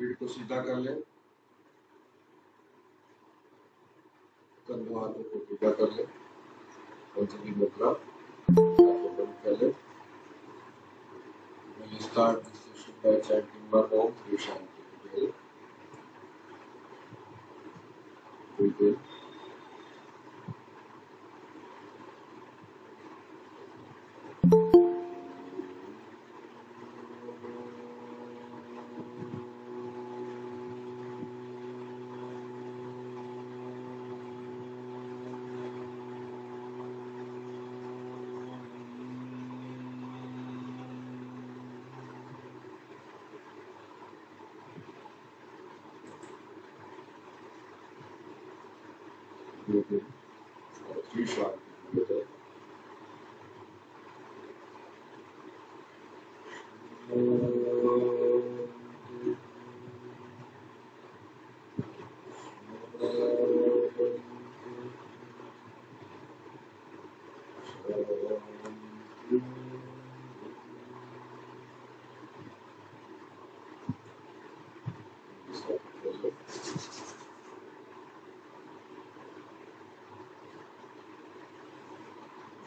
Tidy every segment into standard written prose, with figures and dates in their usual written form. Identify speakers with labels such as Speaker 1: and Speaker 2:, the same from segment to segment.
Speaker 1: पीठ को सीधा कर ले, कंधों हाथों को सीधा कर ले, पंचमी मुद्रा आंखें बंद कर ले। We'll start this session by chanting one Om Shri Shanti together. Breathe in. Breathe in. Shri Shanti together.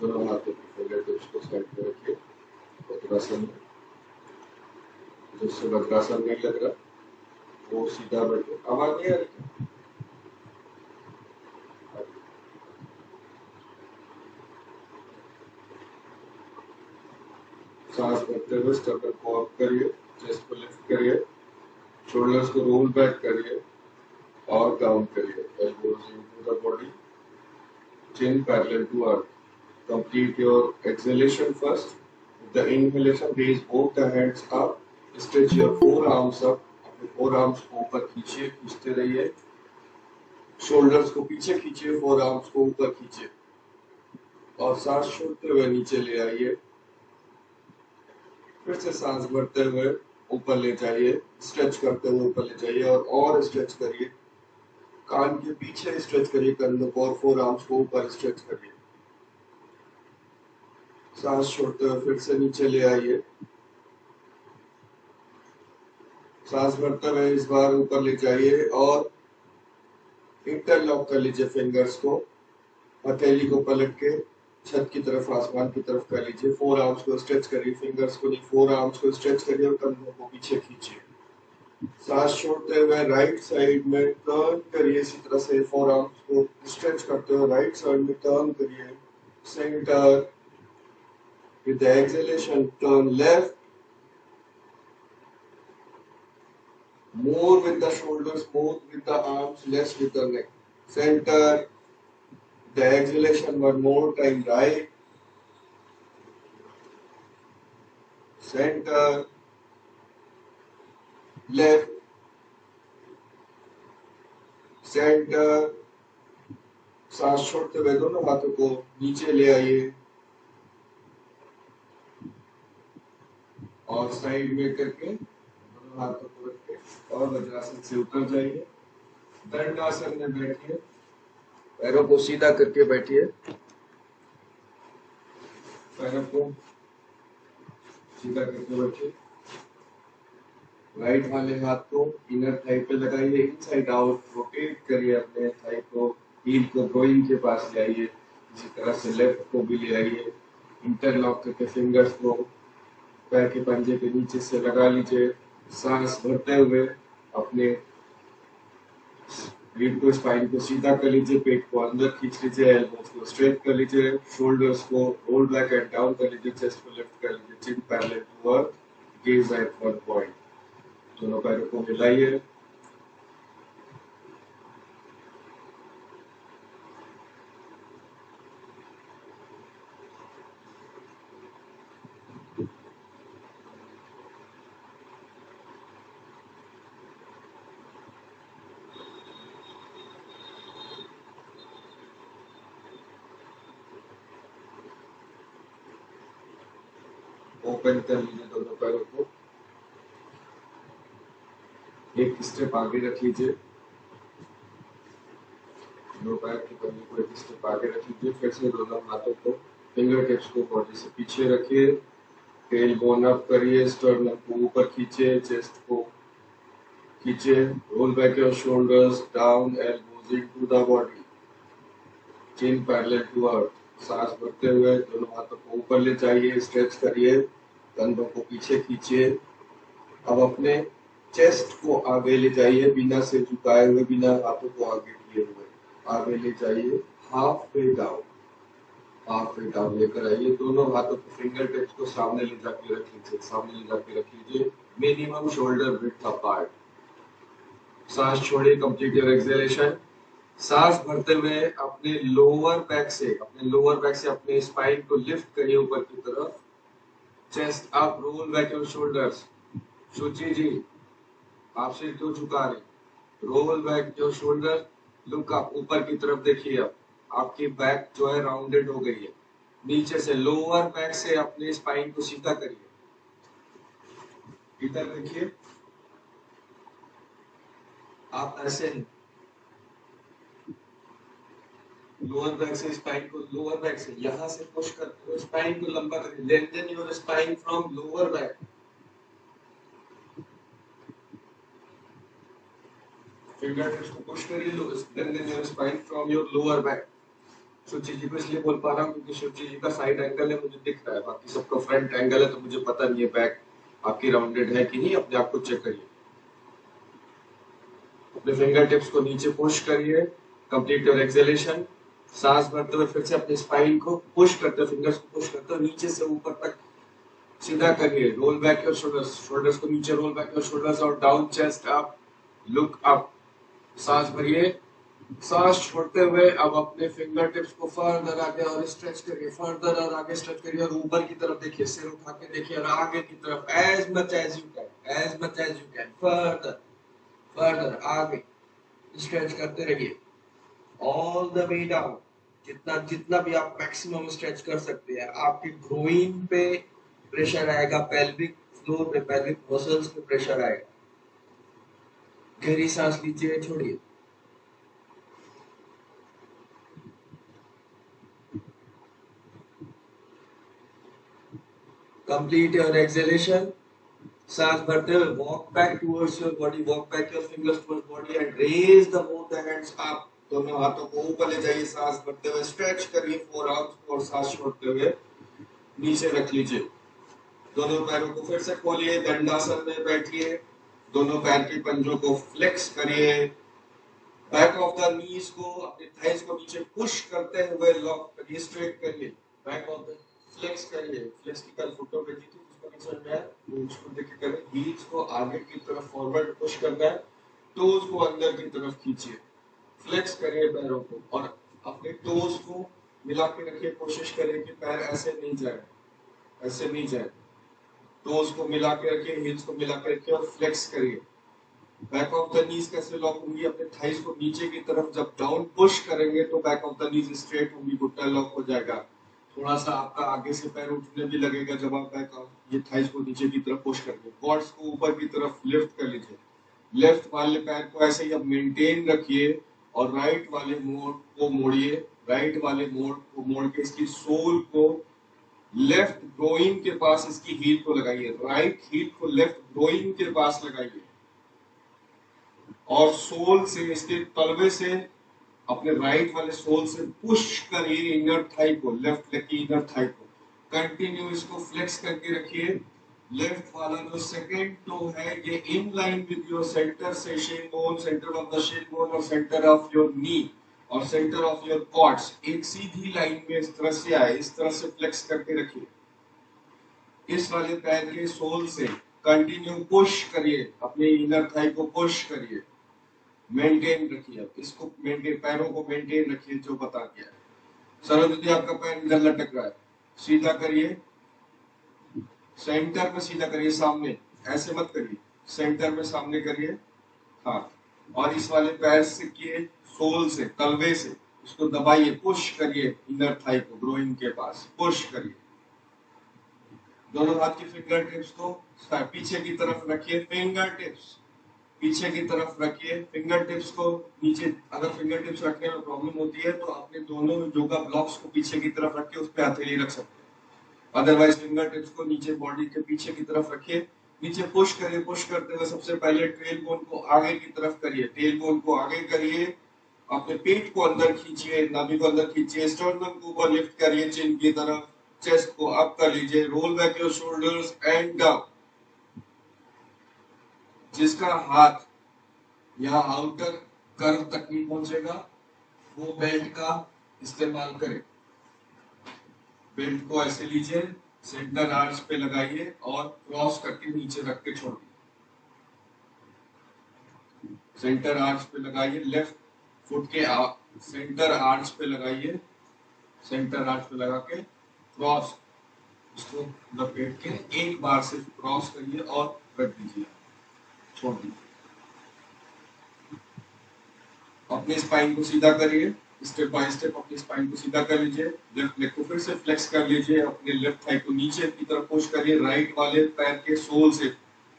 Speaker 1: दोनों हाथों की फिंगरटिप्स को साइड में रखिए वज्रासन में। जिससे वज्रासन नहीं लग रहा वो सीधा बैठे। आवाज नहीं आ रही? सांस भरते हुए स्टमक को अप करिए, चेस्ट को लिफ्ट करिए, शोल्डर्स को रोल बैक करिए और डाउन करिए। Elbows into the body, chin parallel to earth. Complete your exhalation first. With the inhalation, raise both the hands up. Stretch your forearms up. अपने forearms को ऊपर खींचिए, खींचते रहिए। Shoulders को पीछे खींचिए, forearms को ऊपर खींचिए और सांस छोड़ते हुए नीचे ले आइए। फिर से सांस भरते हुए ऊपर ले जाइए, स्ट्रेच करते हुए ऊपर ले जाइए और स्ट्रेच करिए। कान के पीछे स्ट्रेच करिए कंधों को और फोरआर्म्स को ऊपर स्ट्रेच करिए। सांस छोड़ते हुए फिर से नीचे ले आइए। सांस भरते हुए इस बार ऊपर ले जाइए और इंटरलॉक कर लीजिए फिंगर्स को। हथेली को पलट के छत की तरफ, आसमान की तरफ कर लीजिए। फोर आर्म्स को स्ट्रेच करिए, फिंगर्स को नहीं, फोर आर्म्स को स्ट्रेच करिए और कंधों को पीछे खींचिए। सांस छोड़ते हुए राइट साइड में टर्न करिए। इसी तरह से फोर आर्म्स को स्ट्रेच करते हुए राइट साइड में टर्न करिए। Centre. With the exhalation, turn left. More with the shoulders, more with the arms, less with the neck. Center. The exhalation one more time. Right. Center. Left. Center. सांस छोड़ते हुए दोनों हाथों को नीचे ले आइए और साइड में करके दोनों हाथों को रख के और वज्रासन से उतर जाइए। दंडासन में बैठिए, पैरों को सीधा करके बैठिए, पैरों को सीधा करके बैठिए। राइट वाले हाथ को इनर थाई पे लगाइए, इनसाइड आउट रोटेट करिए अपने थाई को, हील को ग्रोइंग के पास ले आइए। इसी तरह से लेफ्ट को भी ले आइए। इंटरलॉक करके फिंगर्स को पैर के पंजे के नीचे से लगा लीजिए। सांस भरते हुए अपने रीढ़ को, स्पाइन को सीधा कर लीजिए, पेट को अंदर खींच लीजिए, एल्बोज को स्ट्रेट कर लीजिए, शोल्डर्स को रोल बैक एंड डाउन कर लीजिए, चेस्ट को लिफ्ट कर लीजिए, chin parallel to earth, gaze at one point. दोनों पैरों को मिलाइए। ओपन कर लीजिए दोनों पैरों को, एक स्टेप आगे रख लीजिए, दोनों पैर के पंजे को एक स्टेप आगे रख लीजिए। फिर से दोनों हाथों को, फिंगर टिप्स को बॉडी से पीछे रखिए, टेल बोन अप करिए, स्टर्नम को ऊपर खींचिए, चेस्ट को खींचे, roll back your shoulders, down, elbows into the body, chin parallel to earth. सांस भरते हुए दोनों हाथों को ऊपर ले जाइए, स्ट्रेच करिए, कंधों को पीछे खींचिए। अब अपने चेस्ट को आगे ले जाइए, बिना सिर झुकाए हुए, बिना हाथों को आगे किए हुए आगे ले जाइए। हाफ वे डाउन लेकर आइए। दोनों हाथों को फिंगर टिप्स को सामने ले जाके रख लीजिए, सामने ले जाके रख लीजिए, मिनिमम शोल्डर विड्थ अपार्ट। सांस छोड़िए, कंप्लीट योर एक्सहेलेशन। सांस भरते हुए अपने लोअर बैक से अपने स्पाइन को लिफ्ट करिए ऊपर की तरफ, chest up, roll back your shoulders. Shuchi ji, आप सिर क्यों झुका रहे? Roll back your shoulder, look up, ऊपर की तरफ देखिए। अब आपकी बैक जो है राउंडेड हो गई है। नीचे से लोअर बैक से अपने स्पाइन को सीधा करिए, इधर देखिए। आप ऐसे लोअर बैक से स्पाइन को, लोअर बैक से यहां से पुश करते हुए स्पाइन को लंबा करिए। Lengthen your spine from lower back. Finger tips को पुश करिए, lengthen your spine from your lower back. Shuchi ji को इसलिए बोल पा रहा हूँ क्योंकि शुचि जी का साइड एंगल है, मुझे दिख रहा है, बाकी सबका फ्रंट एंगल है तो मुझे पता नहीं है बैक आपकी राउंडेड है कि नहीं। अपने आप को चेक करिए। अपने फिंगर टिप्स को नीचे पुश करिए, कंप्लीट योर एक्सहेलेशन। सांस भरते हुए फिर से अपने स्पाइन को पुश करते हुए, फिंगर्स को पुश करते हुए नीचे से ऊपर तक सीधा करिए। Role back your shoulders, shoulders को नीचे रोल बैक योर शोल्डर्स और down, chest up, look up. सांस भरिए। सांस छोड़ते हुए अब अपने फिंगर टिप्स को फर्दर आगे और स्ट्रेच करिए, फर्दर और आगे स्ट्रेच करिए और ऊपर की तरफ देखिए, सिर उठा के देखिए और आगे की तरफ as much as you can, further further आगे स्ट्रेच करते रहिए ऑल द वे डाउन। जितना जितना भी आप मैक्सिमम स्ट्रेच कर सकते हैं। आपके ग्रोइन पे प्रेशर आएगा, पेल्विक फ्लोर पे, पेल्विक मसल्स पे प्रेशर आएगा। गहरी सांस लीजिए, छोड़िए। Complete your exhalation. सांस भरते हुए walk back towards your body, walk back your fingers towards body and raise the both the hands up. दोनों हाथों को ऊपर ले जाइए, सांस भरते हुए स्ट्रेच करिए फोर आर्म्स को और सांस छोड़ते हुए नीचे रख लीजिए। दोनों पैरों को फिर से खोलिए, दंडासन में बैठिए। दोनों पैर के पंजों को फ्लेक्स करिए। बैक ऑफ द नीज को, अपने थाइज को नीचे पुश करते हुए लॉक करिए, स्ट्रेट करिए। बैक ऑफ द फ्लेक्स करिए। फ्लेक्स की कल फुटो पे थी, उसको नहीं समझ में आया, उसको देख के करें। हील्स को आगे की तरफ फॉरवर्ड पुश करना है, टोज को अंदर की तरफ खींचिए, फ्लेक्स करिए पैरों को और अपने टोज को मिला के रखिए। कोशिश करें कि पैर ऐसे नहीं जाए, ऐसे नहीं जाए। टोज को मिला के रखिए, हील्स को मिला के रखिए और फ्लेक्स करिए। बैक ऑफ द नीज कैसे लॉक होंगी? अपने थाइज को नीचे की तरफ जब डाउन पुश करेंगे तो back of the knees straight होंगी, घुटना लॉक हो जाएगा। थोड़ा सा आपका आगे से पैर उठने भी लगेगा जब आप बैक ऑफ ये थाइज को नीचे की तरफ पुश करेंगे। क्वाड्स को ऊपर की तरफ लिफ्ट कर लीजिए। लेफ्ट वाले पैर को ऐसे ही अब मेंटेन रखिए और राइट वाले मोड़ को मोड़िए। राइट वाले मोड़ को मोड़ के इसकी सोल को लेफ्ट ग्रोइन के पास इसकी हील को लगाइए। राइट हील को लेफ्ट ग्रोइन के पास लगाइए और सोल से, इसके तलवे से, अपने राइट वाले सोल से पुश करिए इनर थाई को, लेफ्ट लेग की इनर थाई को। कंटिन्यू इसको फ्लेक्स करके रखिए। लेफ्ट वाला जो सेकंड टो है ये in line with your centre से shin bone, centre of the shin bone और सेंटर ऑफ योर नी और सेंटर ऑफ योर क्वाड्स एक सीधी लाइन में इस तरह से आए, इस तरह से फ्लेक्स करके रखिए। इस वाले पैर के सोल से कंटिन्यू पुश करिए, अपने इनर थाई को पुश करिए, मेंटेन रखिए। इसको मेंटेन, पैरों को मेंटेन रखिए जो बता दिया है। सरस्वती आपका पैर इधर लटक रहा है, सीधा करिए, सेंटर में सीधा करिए, सामने ऐसे मत करिए, सेंटर में सामने करिए। हाँ, और इस वाले पैर से किए सोल से, तलवे से इसको दबाइए, पुश करिए इनर थाई को, ग्रोइन के पास पुश करिए। दोनों हाथ की फिंगर टिप्स को पीछे की तरफ रखिए, फिंगर टिप्स पीछे की तरफ रखिए। फिंगर टिप्स को नीचे, अगर फिंगर टिप्स रखने में प्रॉब्लम होती है तो आपने दोनों योगा ब्लॉक्स को पीछे की तरफ रख के उस पर हथेली रख सकते हैं। अदरवाइज फिंगर टिप्स को नीचे बॉडी के पीछे की तरफ रखिए, नीचे पुश करिए। पुश करते हुए सबसे पहले टेल बोन को आगे की तरफ करिए, टेल बोन को आगे करिए, अपने पेट को अंदर खींचिए, नाभि को अंदर खींचिए, स्टर्नम को ऊपर लिफ्ट करिए, चिन की तरफ, चेस्ट को अप कर लीजिए, role back your shoulders and down. जिसका हाथ यहाँ आउटर कर्व तक नहीं पहुंचेगा वो बेल्ट का इस्तेमाल करें। बेल्ट को ऐसे लीजिए, सेंटर आर्च पे लगाइए और क्रॉस करके नीचे रख के छोड़िए। सेंटर आर्च पे लगाइए, लेफ्ट फुट के सेंटर आर्च पे लगाइए, सेंटर आर्च पे लगा के क्रॉस इसको लपेट के एक बार सिर्फ क्रॉस करिए और रख दीजिए, छोड़ दीजिए। अपने स्पाइन को सीधा करिए, स्टेप बाय स्टेप अपनी स्पाइन को सीधा कर लीजिए। लेफ्ट लेग को फिर से फ्लेक्स कर लीजिए, अपने लेफ्ट थाई को नीचे की तरफ पुश करिए, राइट वाले पैर के सोल से,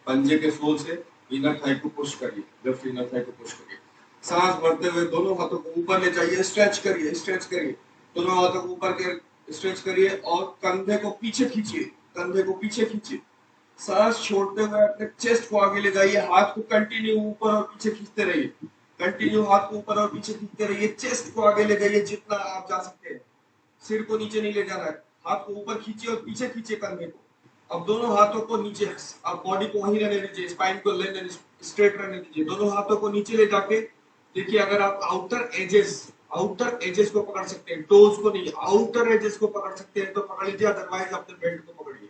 Speaker 1: पंजे के सोल से इनर थाई को पुश करिए, लेफ्ट इनर थाई को पुश करिए। सांस भरते हुए दोनों हाथों को ऊपर ले जाइए, स्ट्रेच करिए, स्ट्रेच करिए, दोनों हाथों को ऊपर के स्ट्रेच करिए और कंधे को पीछे खींचिए, कंधे को पीछे खींचिए। सांस छोड़ते हुए अपने चेस्ट को आगे ले जाइए, हाथ को कंटिन्यू ऊपर और पीछे खींचते रहिए, कंटिन्यू हाथ को ऊपर और पीछे खींचते रहिए, चेस्ट को आगे ले जाइए जितना आप जा सकते हैं, सिर को नीचे नहीं ले जाना है, हाथ को ऊपर खींचिए और पीछे खींचिए कंधे को। अब दोनों हाथों को नीचे, आप बॉडी को वहीं रहने दीजिए, स्पाइन को लेने स्ट्रेट रहने दीजिए, दोनों हाथों को नीचे ले जाके देखिए, अगर आप आउटर एजेस को पकड़ सकते हैं, टोज को नहीं, आउटर एजेस को पकड़ सकते हैं तो पकड़ लीजिए, अदरवाइज अपने बेल्ट को पकड़िए।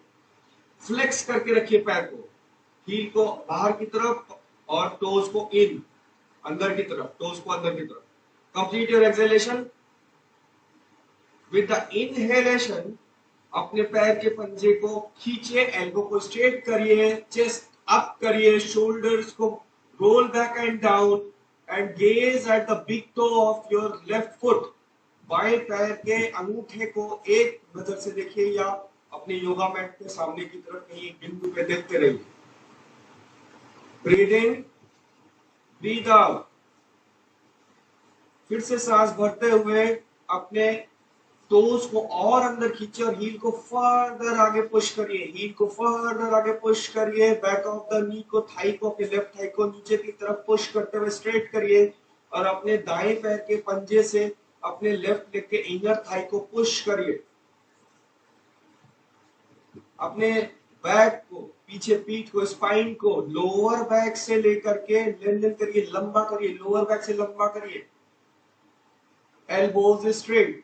Speaker 1: फ्लेक्स करके रखिए पैर को, हील को बाहर की तरफ और टोज को इन, अंदर की तरफ, टोज को अंदर की तरफ। Complete your exhalation with the inhalation. अपने पैर के पंजे को खींचिए, एल्बो को स्ट्रेट करिए, चेस्ट अप करिए, शोल्डर्स को roll back and down and gauge at the big toe of your left foot. बाएं पैर के अंगूठे को एक नजर से देखिए या अपने योगा मैट के सामने की तरफ कहीं बिंदु पे देखते रहिए। Breathe in, breathe out. फिर से सांस भरते हुए अपने टोज को और अंदर खींचिए और हील को फर्दर आगे पुश करिए, हील को फर्दर आगे पुश करिए, बैक ऑफ द नी को, थाई को, अपने लेफ्ट थाई को नीचे की तरफ पुश करते हुए स्ट्रेट करिए और अपने दाएं पैर के पंजे से अपने लेफ्ट लेग के इनर थाई को पुश करिए। अपने बैक को, पीछे पीठ को, स्पाइन को लोअर बैक से लेकर के लेन करिए, लंबा करिए, लोअर बैक से लंबा करिए, एल्बोज स्ट्रेट।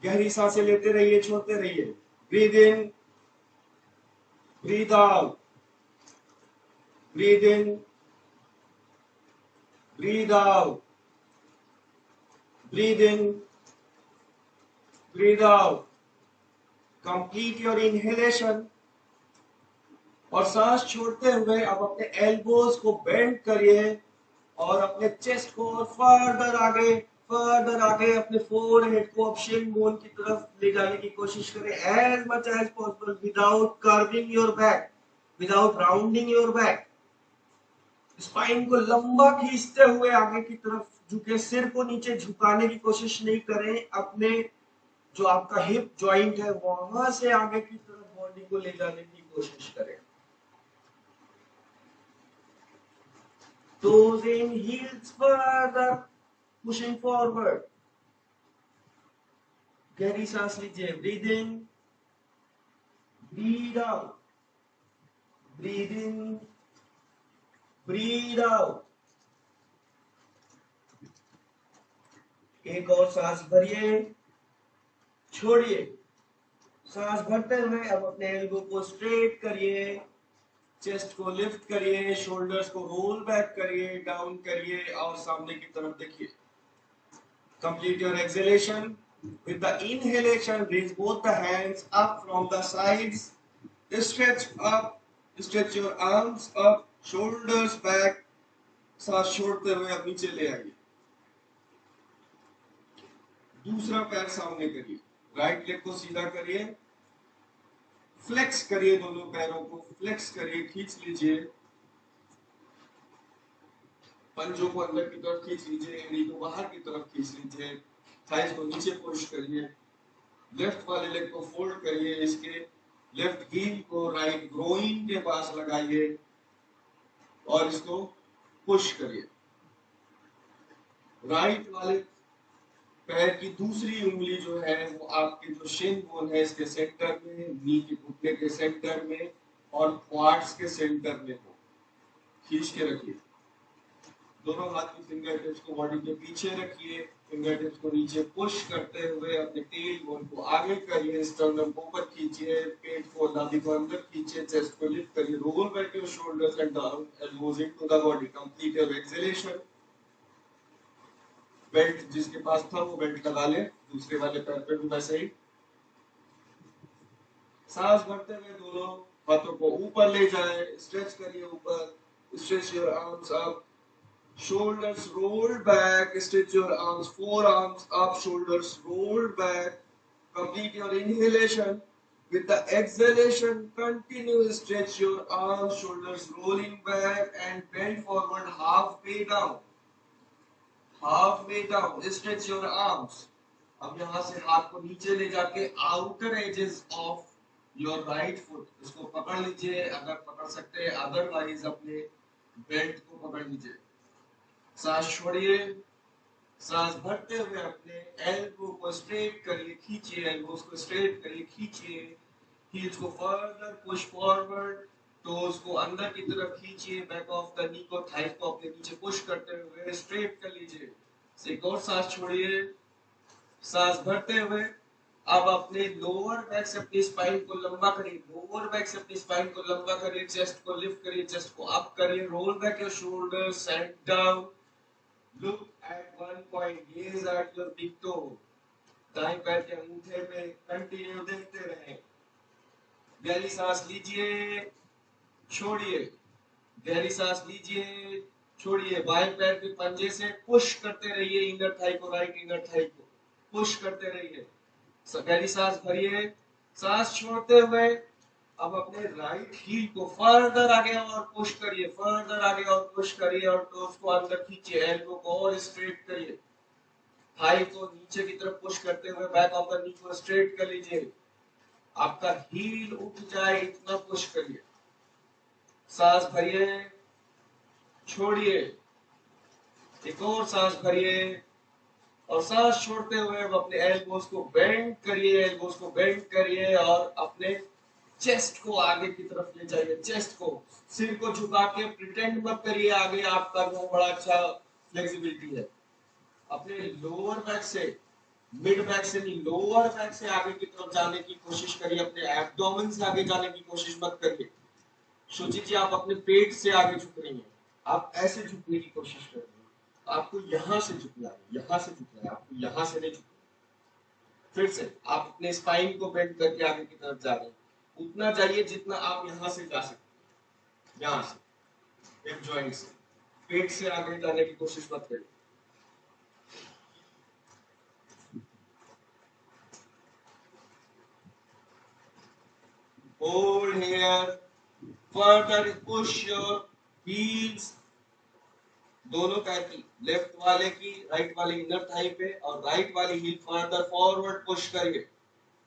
Speaker 1: गहरी सांसें लेते रहिए, छोड़ते रहिए। Breathe in, breathe out, breathe in, breathe out, breathe in, breathe out. Complete your inhalation और सांस छोड़ते हुए अब अपने एल्बोज को बेंड करिए और अपने चेस्ट को और फर्दर आगे अपने फोरहेड को अब शिन बोन की तरफ ले जाने की कोशिश करें, as much as possible, without curving your back, without rounding your back. Spine को लंबा खींचते हुए आगे की तरफ झुके, सिर को नीचे झुकाने की कोशिश नहीं करें, अपने जो आपका हिप जॉइंट है वहां से आगे की तरफ बॉडी को ले जाने की कोशिश करें। Toes in, heels further, pushing forward. गहरी सांस लीजिए, breathe in, breathe out, breathe in, breathe out. एक और सांस भरिए, छोड़िए। सांस भरते हुए अब अपने एल्बो को स्ट्रेट करिए, चेस्ट को लिफ्ट करिए, शोल्डर्स को रोल बैक करिए, डाउन करिए और सामने की तरफ देखिए। Complete your exhalation with the inhalation. Raise both the hands up from the sides, stretch up, stretch your arms up, shoulders back. सांस छोड़ते हुए अब नीचे ले आइए, दूसरा पैर सामने करिए, राइट लेग को सीधा करिए, फ्लेक्स करिए, दोनों पैरों को फ्लेक्स करिए, खींच लीजिए, पंजों को अंदर की तरफ खींच लीजिए, एड़ी को बाहर की तरफ खींच लीजिए, थाइस को नीचे पुश करिए, लेफ्ट वाले लेग को फोल्ड करिए, इसके लेफ्ट हील को राइट ग्रोइन के पास लगाइए और इसको पुश करिए। राइट वाले पैर की दूसरी उंगली जो है वो आपके जो शिन बोन है इसके सेंटर में, नी के घुटने के सेंटर में और क्वाड्स के सेंटर में हो। खींच के रखिए। दोनों हाथ की फिंगर टिप्स को बॉडी के पीछे रखिए। फिंगर टिप्स को नीचे पुश करते हुए अपने टेल बोन को आगे करिए, स्टर्नम को ऊपर खींचिए, पेट को नाभि को अंदर खींचिए, चेस्ट को लिफ्ट करिए, role back your shoulders and down, elbows into the body, complete your exhalation. Belt जिसके पास था वो बेल्ट लगा ले, दूसरे वाले पैर पे भी वैसे ही। सांस भरते हुए दोनों हाथों को ऊपर ले जाए, स्ट्रेच करिए ऊपर, stretch your arms up, shoulders rolled back, stretch your arms, forearms up, shoulders rolled back. Complete your inhalation. With the exhalation, continue stretch your arms, shoulders rolling back and bend forward halfway down. Halfway down, stretch your arms. अब यहाँ से हाथ को नीचे ले जाके outer edges of your right foot इसको पकड़ लीजिए, अगर पकड़ सकते हैं, अदरवाइज अपने बेल्ट को पकड़ लीजिए। सांस छोड़िए। सांस भरते हुए अपने एल्बो को स्ट्रेट करिए, खींचिए, एल्बोस को स्ट्रेट करिए, खींचिए, हील्स को फर्दर पुश फॉरवर्ड, टोज को अंदर की तरफ खींचिए, बैक ऑफ द नी को, थाई को अपने नीचे पुश करते हुए स्ट्रेट कर लीजिए। एक और सांस छोड़िए। सांस भरते हुए अब अपने लोअर बैक से अपनी स्पाइन को लंबा करिए, लोअर बैक से अपनी स्पाइन को लंबा करिए, चेस्ट को लिफ्ट करिए, चेस्ट को अप करिए, role back your shoulders and down. Look at one point, gaze at your big toe. दाएं पैर के अंगूठे में कंटिन्यू देखते रहें। गहरी सांस लीजिए, छोड़िए, गहरी सांस लीजिए, छोड़िए। बाएं पैर के पंजे से पुश करते रहिए, इनर थाई को, राइट इनर थाई को पुश करते रहिए। गहरी सांस भरिए। सांस छोड़ते हुए अब अपने राइट हील को फर्दर आगे और पुश करिए, फर्दर आगे और पुश करिए और टोस को अंदर खींचिए, एल्बो को और स्ट्रेट करिए, थाई को नीचे की तरफ पुश करते हुए बैक ऑफ द नी को स्ट्रेट कर लीजिए। आपका हील उठ जाए इतना पुश करिए। सांस भरिए, छोड़िए, एक और सांस भरिए और सांस छोड़ते हुए अब अपने एल्बोस को बेंड करिए, एल्बोस को बेंड करिए और अपने चेस्ट को आगे की तरफ ले जाइए, चेस्ट को, सिर को झुका के प्रिटेंड मत करिए आगे आपका जो बड़ा अच्छा फ्लेक्सिबिलिटी है। अपने लोअर बैक से, मिड बैक से नहीं, लोअर बैक से आगे की तरफ जाने की कोशिश करिए, अपने एब्डोमेन से आगे जाने की कोशिश मत करिए। सोचिए जी आप अपने पेट से आगे झुक रही हैं, आप ऐसे झुकने की कोशिश कर रही हैं, आपको यहां से झुकना है, यहां से झुकना है, आपको यहां से नहीं झुकना। फिर से आप अपने स्पाइन को बेंड करके आगे की तरफ जा रहे हैं, उतना जाइए जितना आप यहां से जा सकते, यहां से, हिप जॉइंट से, पेट से आगे जाने की कोशिश मत करिए। Hold here, further push your heels, दोनों पैर की, लेफ्ट वाले की राइट वाले इनर थाई पे और राइट वाली हील फर्दर फॉरवर्ड पुश करिए,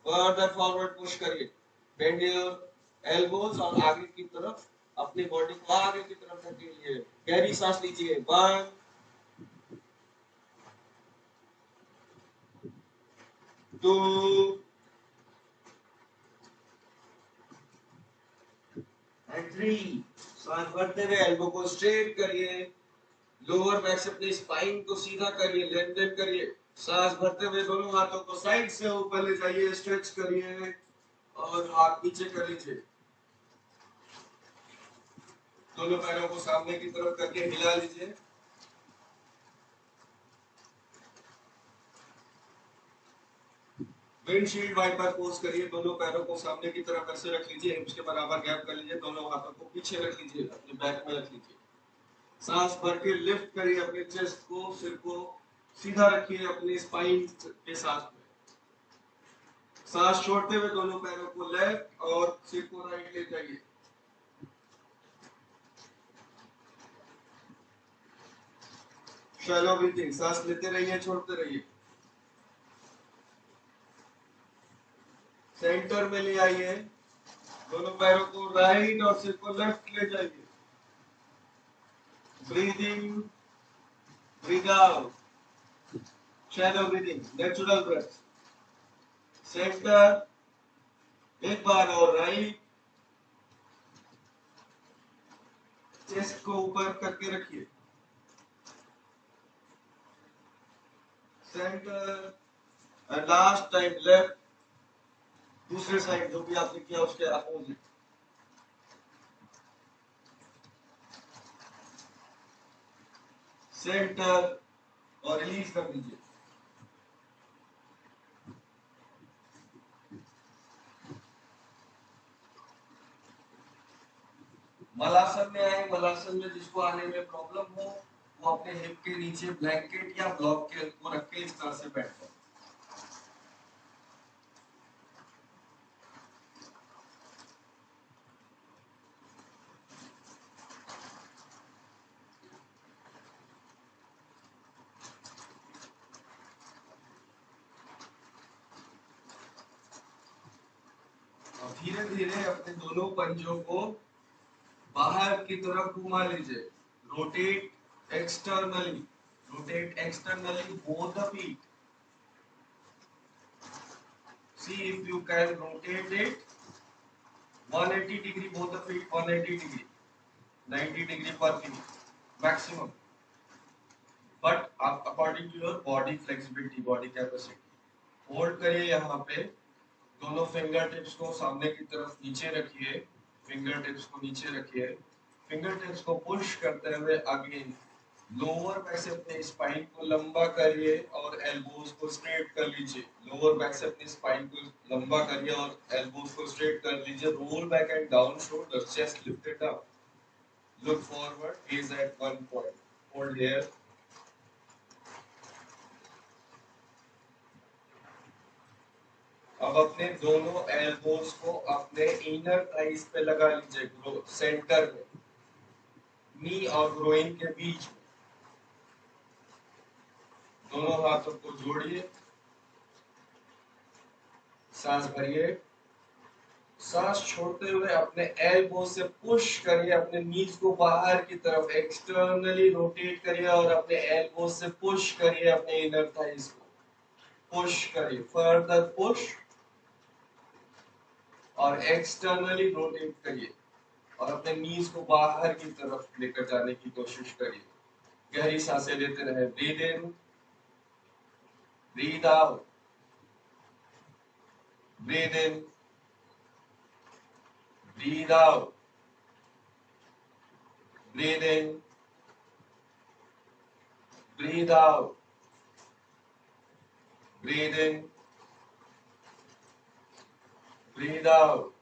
Speaker 1: फर्दर फॉरवर्ड पुश करिए, बेंड योर एल्बोज और आगे की तरफ अपनी बॉडी को आगे की तरफ धकेलिए। गहरी सांस लीजिए, 1 2 एंड 3। सांस भरते हुए एल्बो को स्ट्रेट करिए, लोअर बैक से अपनी स्पाइन को सीधा करिए, लेंथन करिए। सांस भरते हुए दोनों हाथों को साइड से ऊपर ले जाइए, स्ट्रेच करिए और हाथ नीचे कर लीजिए। दोनों पैरों को सामने की तरफ करके हिला लीजिए। विंडशील्ड वाइपर पोज करिए, दोनों पैरों को सामने की तरफ ऐसे रख लीजिए, हिप्स के बराबर गैप कर लीजिए, दोनों हाथों को पीछे रख लीजिए, अपने बैक में रख लीजिए। सांस भर के लिफ्ट करिए अपने चेस्ट को, सिर को सीधा रखिए अपने स्पाइन के साथ में। सांस छोड़ते हुए दोनों पैरों को लेफ्ट और सिर को राइट ले जाइए। शैलो ब्रीथिंग, सांस लेते रहिए, छोड़ते रहिए। सेंटर में ले आइए, दोनों पैरों को राइट और सिर को लेफ्ट ले जाइए। Breathe in, breathe out, shallow breathing, natural breath. Centre, एक बार और राइट, चेस्ट को ऊपर करके रखिए। Centre and last time left, दूसरे साइड जो भी आपने किया उसके अपोजिट। सेंटर और रिलीज कर दीजिए। मलासन में आए। मलासन में जिसको आने में प्रॉब्लम हो वो अपने हिप के नीचे ब्लैंकेट या ब्लॉक के को रख के इस तरह से बैठ जाए। और धीरे धीरे अपने दोनों पंजों को बाहर की तरफ घुमा लीजिए। Rotate externally, rotate externally both the feet. See if you can rotate it 180 degree both the feet, 180 degree, 90 degree per feet maximum, but according to your body flexibility, body capacity. Hold करिए यहाँ पे। दोनों finger tips को सामने की तरफ नीचे रखिए। फिंगर टिप्स को नीचे रखिए। फिंगर टिप्स को पुश करते हुए अगेन लोअर बैक से अपने स्पाइन को लंबा करिए और एल्बोज को स्ट्रेट कर लीजिए। लोअर बैक से अपने स्पाइन को लंबा करिए और एल्बोज को स्ट्रेट कर लीजिए। Roll back and down shoulder, chest lifted up, look forward, gaze at one point, hold here। अब अपने दोनों एल्बोज को अपने इनर थाइस पे लगा लीजिए, सेंटर में, नी और ग्रोइन के बीच में। दोनों हाथों को जोड़िए, सांस भरिए। सांस छोड़ते हुए अपने एल्बो से पुश करिए, अपने नीज को बाहर की तरफ एक्सटर्नली रोटेट करिए और अपने एल्बो से पुश करिए अपने इनर थाइस को। पुश करिए, फर्दर पुश और एक्सटर्नली रोटेट करिए और अपने नीज को बाहर की तरफ लेकर जाने की कोशिश करिए। गहरी सांसें लेते रहे। Breathe in, breathe out, breathe in, breathe out, breathe in, breathe out, breathe in, breathe out,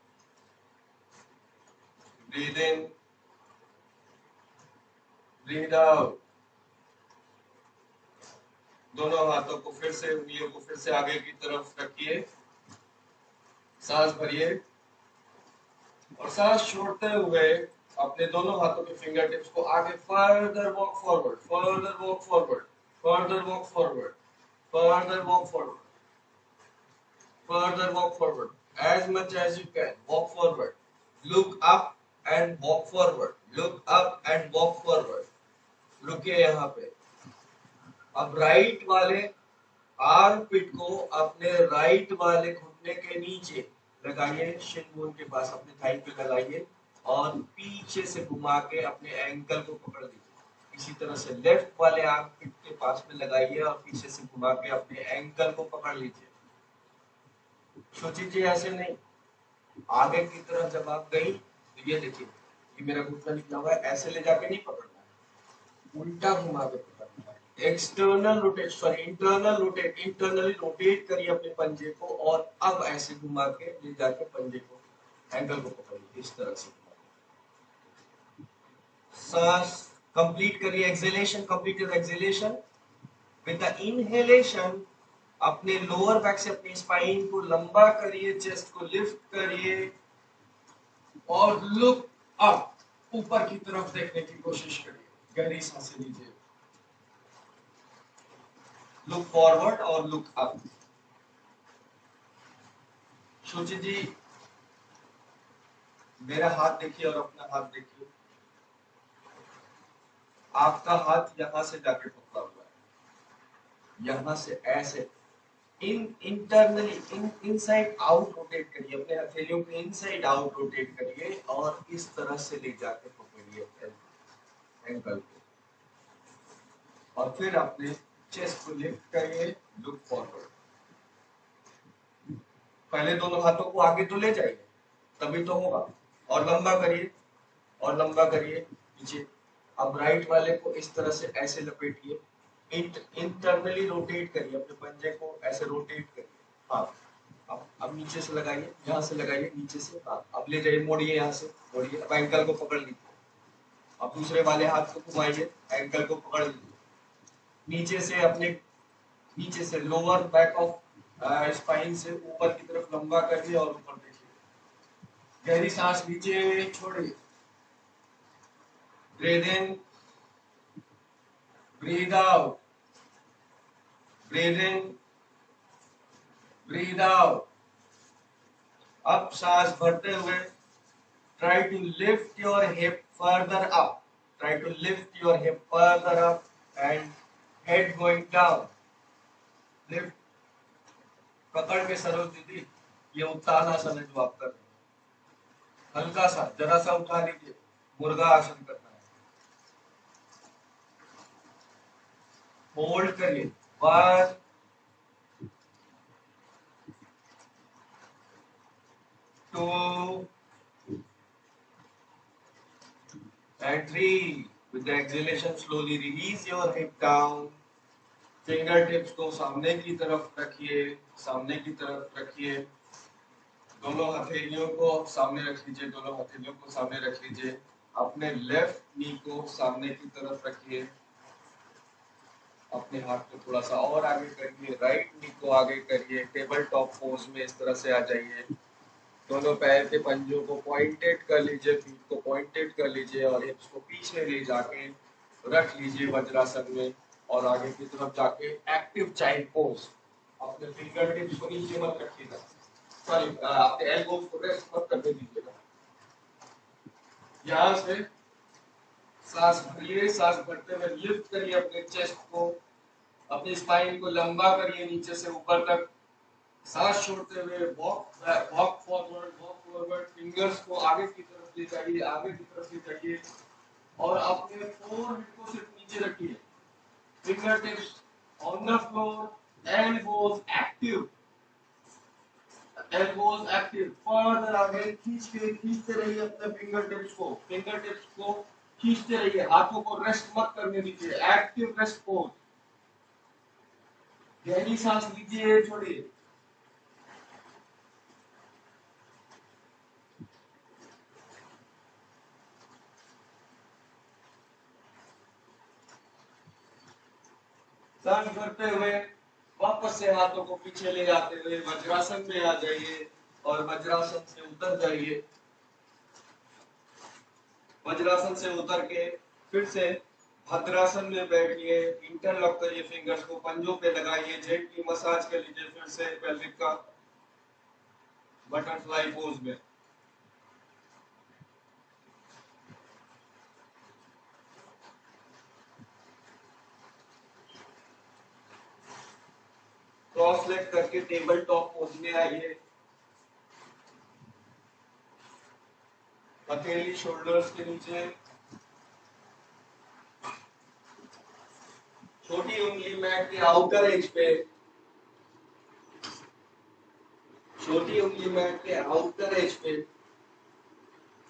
Speaker 1: breathe in, breathe out. दोनों हाथों को फिर से, उंगलियों को फिर से आगे की तरफ रखिए। सांस भरिए और सांस छोड़ते हुए अपने दोनों हाथों के फिंगर टिप्स को आगे further walk forward, further walk forward, further walk forward, further walk forward, further walk forward as much as you can. Walk forward, look up and walk forward, look up and walk forward। रुकिए यहाँ पे। अब right वाले arm पिट को अपने right वाले घुटने के नीचे लगाइए, शिन बोन के पास अपने थाई पे लगाइए और पीछे से घुमा के अपने एंकल को पकड़ लीजिए। इसी तरह से लेफ्ट वाले आर्म पिट के पास में लगाइए और पीछे से घुमा के अपने एंकल को पकड़ लीजिए। सोचिए ऐसे नहीं, आगे की तरफ जब आप गई तो ये देखिए, ये मेरा घुटना निकला हुआ है, ऐसे ले जाके नहीं पकड़ना है, उल्टा घुमा के पकड़ना है। External rotate, sorry internal rotate, internally rotate करिए अपने पंजे को और अब ऐसे घुमा के ले जाके पंजे को, एंगल को पकड़िए इस तरह से। सांस कंप्लीट करिए, exhalation, complete your exhalation. With the inhalation अपने लोअर बैक से अपनी स्पाइन को लंबा करिए, चेस्ट को लिफ्ट करिए और लुक अप, ऊपर की तरफ देखने की कोशिश करिए। गहरी सांसें लीजिए। लुक फॉरवर्ड और लुक अप। शुचि जी
Speaker 2: मेरा हाथ देखिए और अपना हाथ देखिए। आपका हाथ यहाँ से जाके पकड़ा हुआ है, यहाँ से ऐसे इंटरनली इनसाइड आउट रोटेट करिए, अपने हथेलियों को इनसाइड आउट रोटेट करिए और इस तरह से ले जाके पकड़िए एंकल को, और फिर अपने चेस्ट को लिफ्ट करिए, लुक फॉरवर्ड। पहले दोनों हाथों को आगे तो ले जाइए, तभी तो होगा। और लंबा करिए, और लंबा करिए नीचे। अब राइट वाले को इस तरह से ऐसे लपेटिए, इंटरनली रोटेट करिए, अपने पंजे को ऐसे रोटेट करिए। हाँ, अब नीचे से लगाइए, यहाँ से लगाइए नीचे से। हाँ, अब ले जाइए, मोड़िए, यहाँ से मोड़िए। अब एंकल को पकड़ लीजिए। अब दूसरे वाले हाथ को घुमाइए, एंकल को पकड़ लीजिए। नीचे से अपने नीचे से लोअर बैक ऑफ स्पाइन से ऊपर की तरफ लंबा करिए और ऊपर देखिए। गहरी सांस लीजिए, छोड़िए। ब्रीथ इन, ब्रीथ आउट, ब्रीथ इन, ब्रीथ आउट। अब सांस भरते हुए try to lift your hip further up, try to lift your hip further up and head going down. Lift, पकड़ के सरोज दीदी, ये उत्तानासन है जो आप कर रहे हैं। हल्का सा जरा सा उठा लीजिए, मुर्गा आसन करना है। होल्ड करिए, 1 2 and 3. With the exhalation slowly release your hip down. Finger tips को सामने की तरफ रखिए, सामने की तरफ रखिए। दोनों हथेलियों को सामने रख लीजिए, दोनों हथेलियों को सामने रख लीजिए। अपने लेफ्ट नी को सामने की तरफ रखिए, अपने हाथ को थोड़ा सा और आगे करिए, राइट नी को आगे करिए। टेबल टॉप पोज में इस तरह से आ जाइए। दोनों पैर के पंजों को पॉइंटेड कर लीजिए, फीट को पॉइंटेड कर लीजिए और हिप्स को पीछे ले जाके रख लीजिए वज्रासन में, और आगे की तरफ जाके एक्टिव चाइल्ड पोज। अपने फिंगर टिप्स को नीचे मत रखिएगा, सॉरी आपके एल्बोज को रेस्ट मत करने दीजिएगा। यहाँ से सांस भरिए, सांस भरते हुए लिफ्ट करिए अपने चेस्ट को, अपनी स्पाइन को लंबा करिए नीचे से ऊपर तक। सांस छोड़ते हुए वॉक फॉरवर्ड, फिंगर्स को आगे की तरफ ले जाइए, आगे की तरफ ले जाइए और अपने फोरहेड को सिर्फ नीचे रखिए। Finger tips on the floor, elbows active, elbows active. Further आगे खींचते रहिए अपने फिंगर टिप्स को खींचते रहिए। हाथों को रेस्ट मत करने दीजिए, एक्टिव रेस्ट पोज। गहरी सांस लीजिए, छोड़िए। सांस भरते हुए वापस से हाथों को पीछे ले जाते हुए वज्रासन में आ जाइए और वज्रासन से उतर जाइए। वज्रासन से उतर के फिर से भद्रासन में बैठिए, इंटरलॉक करिए, फिंगर्स को पंजों पे लगाइए, जेंटली मसाज कर लीजिए फिर से पेल्विक का बटरफ्लाई पोज में। क्रॉस लेग करके टेबल टॉप पोज में आइए। हथेली शोल्डर्स के नीचे, छोटी उंगली मैट के आउटर एज पे, छोटी उंगली मैट के आउटर एज पे,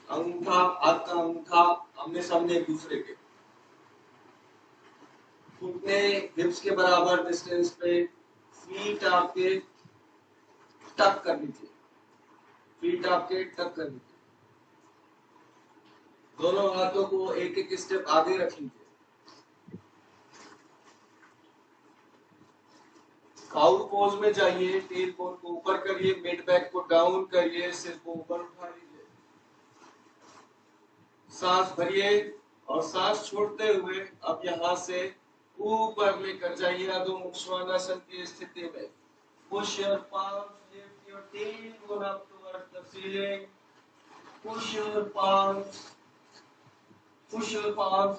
Speaker 2: अंगूठा हाथ का अंगूठा आमने सामने एक दूसरे के, घुटने हिप्स के बराबर डिस्टेंस पे, फीट आपके टक कर लीजिए, फीट आपके टक कर लीजिए। दोनों हाथों को एक एक स्टेप आगे रख लीजिए। काउ पोज में जाइए, टेल बोन को ऊपर करिए, मिड बैक को डाउन करिए, सिर को ऊपर उठा लीजिए। सांस भरिए और सांस छोड़ते हुए अब यहाँ से ऊपर लेकर जाइए अधो मुक्ष्वानासन की स्थिति में। Push your palms, lift your tailbone up towards the ceiling push your palms,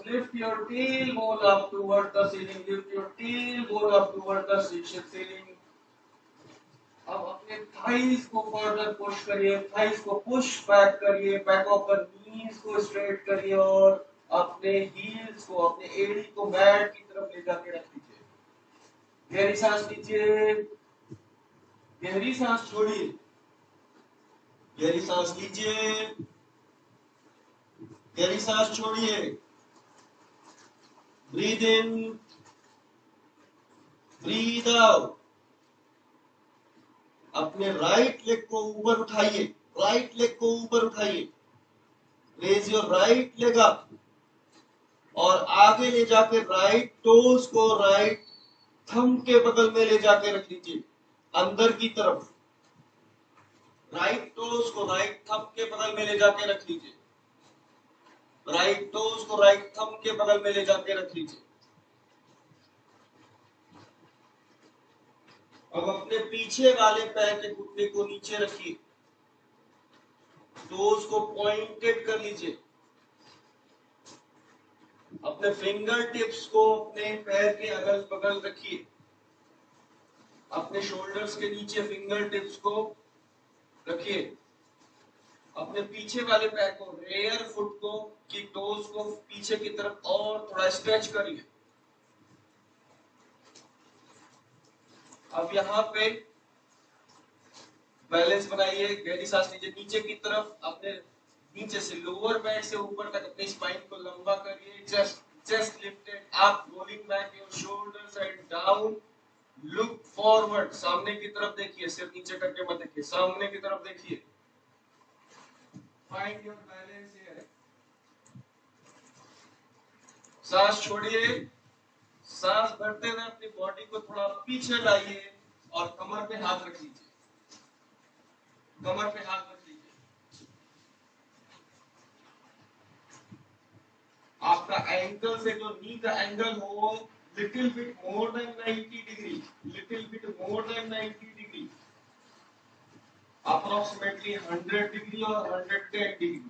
Speaker 2: lift your tailbone up toward the ceiling, lift your tailbone up toward the ceiling. अब अपने थाइस को फर्दर पुश करिए, थाइस को push back करिए, back of the knees को straight करिए और अपने हील्स को, अपने एड़ी को मैट की तरफ ले जाके रख लीजिए। गहरी सांस लीजिए, गहरी सांस छोड़िए, गहरी सांस लीजिए, गहरी सांस छोड़िए। Breathe in, breathe out. अपने राइट लेग को ऊपर उठाइए, राइट लेग को ऊपर उठाइए। Raise your right leg up और आगे ले जाके राइट टोज को राइट थंब के बगल में ले जाके रख लीजिए, अंदर की तरफ। राइट टोज को राइट थंब के बगल में ले जाके रख लीजिए, राइट टोज को राइट थंब के बगल में ले जाके रख लीजिए। अब अपने पीछे वाले पैर के घुटने को नीचे रखिए, टोज को पॉइंटेड कर लीजिए। अपने फिंगर टिप्स को अपने पैर के अगल बगल रखिए, अपने शोल्डर्स के नीचे फिंगर टिप्स को रखिए। अपने पीछे वाले पैर को, रेयर फुट को, की टोज को पीछे की तरफ और थोड़ा स्ट्रेच करिए। अब यहाँ पे बैलेंस बनाइए, गहरी सांस लीजिए, नीचे की तरफ अपने नीचे से लोअर बैक से ऊपर तक अपने स्पाइन को लंबा करिए। Chest lifted up, rolling back your shoulders and down. Look forward, सामने की तरफ देखिए, सिर नीचे करके मत देखिए, सामने की तरफ देखिए। Find your balance here. सांस छोड़िए, सांस भरते हुए अपनी बॉडी को थोड़ा पीछे लाइए और कमर पे हाथ रख लीजिए, कमर पे हाथ रख लीजिए। आपका एंकल से जो नी का एंगल हो little bit more than 90 degree, little bit more than 90 degree, approximately 100 degree और 110 degree.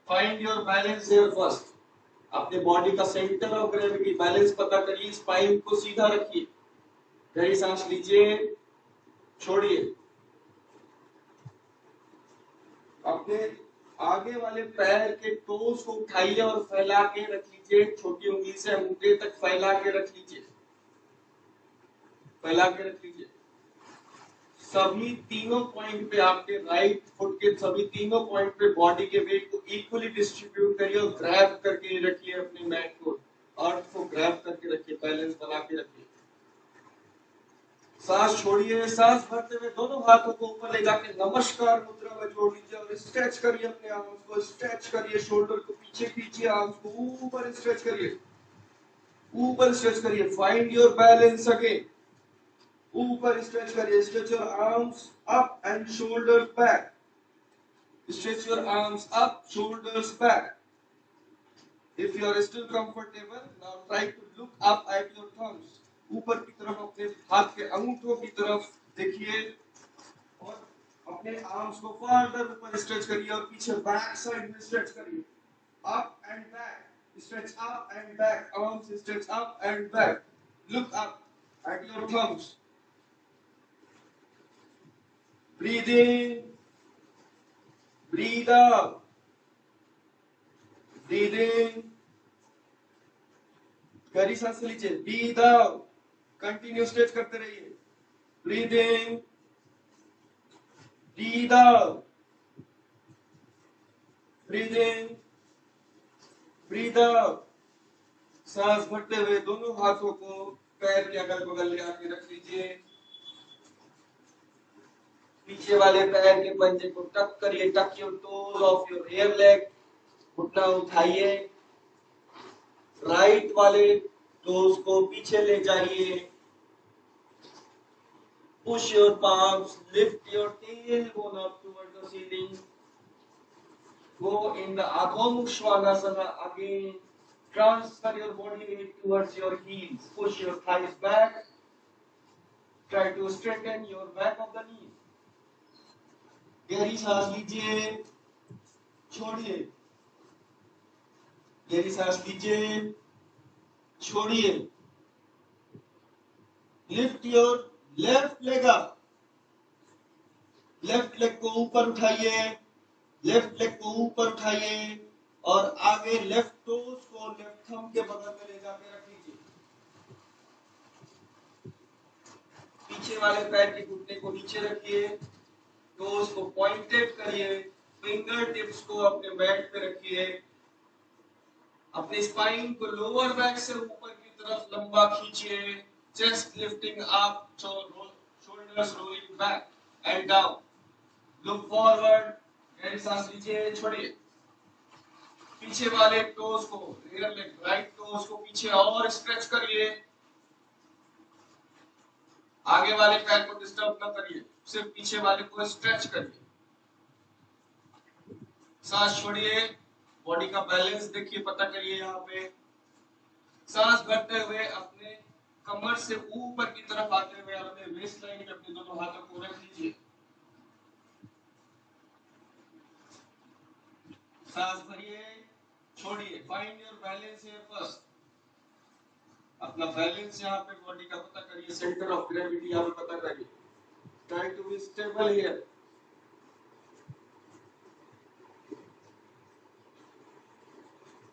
Speaker 2: Find your balance here first. अपने बॉडी का सेंटर ऑफ ग्रेविटी बैलेंस पता करिए, स्पाइन को सीधा रखिए, गहरी सांस लीजिए, छोड़िए। अपने आगे वाले पैर के टोज को उठाइए और फैला के रख लीजिए, छोटी उंगली से अंगूठे तक फैला के रख लीजिए, फैला के रख लीजिए। सभी तीनों पॉइंट पे, आपके राइट फुट के सभी तीनों पॉइंट पे बॉडी के वेट को इक्वली डिस्ट्रीब्यूट करिए और ग्रैब करके रखिए अपने मैट को, अर्थ को ग्रैब करके रखिए, बैलेंस बना के रखिए। सांस छोड़िए, सांस भरते हुए दोनों हाथों को ऊपर ले जाके नमस्कार मुद्रा में जोड़ लीजिए और स्ट्रेच करिए अपने आर्म्स को, स्ट्रेच करिए, शोल्डर को पीछे खींचिए, आर्म्स को ऊपर स्ट्रेच करिए, ऊपर स्ट्रेच करिए। फाइंड योर बैलेंस अगेन, ऊपर स्ट्रेच करिए, stretch your arms up and shoulders back, stretch your arms up, shoulders back. If you are still comfortable, now try to look up at your thumbs. ऊपर की तरफ अपने हाथ के अंगूठों की तरफ देखिए और अपने आर्म्स को फर्दर ऊपर स्ट्रेच करिए और पीछे बैक साइड में स्ट्रेच करिए, up and back, stretch up and back, arms stretch up and back. Look up at your thumbs. Breathe in, breathe out, breathe in, गहरी सांस लीजिए, ब्रीद आउट, कंटिन्यू स्ट्रेच करते रहिए। Breathe in, breathe out, breathe in, breathe out. सांस भरते हुए दोनों हाथों को पैर के अगल बगल ले आके रख लीजिए, पीछे वाले पैर के पंजे को टक करिए, टक your toes of your rear leg, घुटना उठाइए, राइट वाले टोज को पीछे ले जाइए, push your palms, lift your tailbone up toward the ceiling, go in the Adho Mukha Svanasana again, transfer your body weight towards your heels, push your thighs back, try to straighten your back of the knee, गहरी सांस लीजिए, छोड़िए, गहरी सांस लीजिए, छोड़िए। Lift your left leg up, left leg को ऊपर उठाइए, लेफ्ट लेग को ऊपर उठाइए और आगे लेफ्ट टोज को लेफ्ट थंब के बगल में ले जाके रख लीजिए। पीछे वाले पैर के घुटने को नीचे रखिए, टोज को पॉइंटेड करिए, फिंगर टिप्स को अपने मैट पे रखिए। अपने स्पाइन को लोअर बैक से ऊपर की तरफ लंबा खींचिए, chest lifting up, shoulders rolling back and down. Look forward, गहरी सांस लीजिए, छोड़िए। पीछे वाले टोज को, रियर लेग राइट टोज को पीछे और स्ट्रेच करिए। आगे वाले पैर को डिस्टर्ब न करिए, सिर्फ पीछे वाले को स्ट्रेच करिए। सांस छोड़िए, बॉडी का बैलेंस देखिए, पता करिए। यहाँ पे सांस भरते हुए अपने कमर से ऊपर की तरफ आते हुए अपने वेस्ट लाइन में अपने दोनों हाथों को रख लीजिए। सांस भरिए, छोड़िए। Find your balance here first. अपना बैलेंस यहाँ पे बॉडी का पता करिए, सेंटर ऑफ ग्रेविटी यहाँ पे पता करिए। Try to be stable here.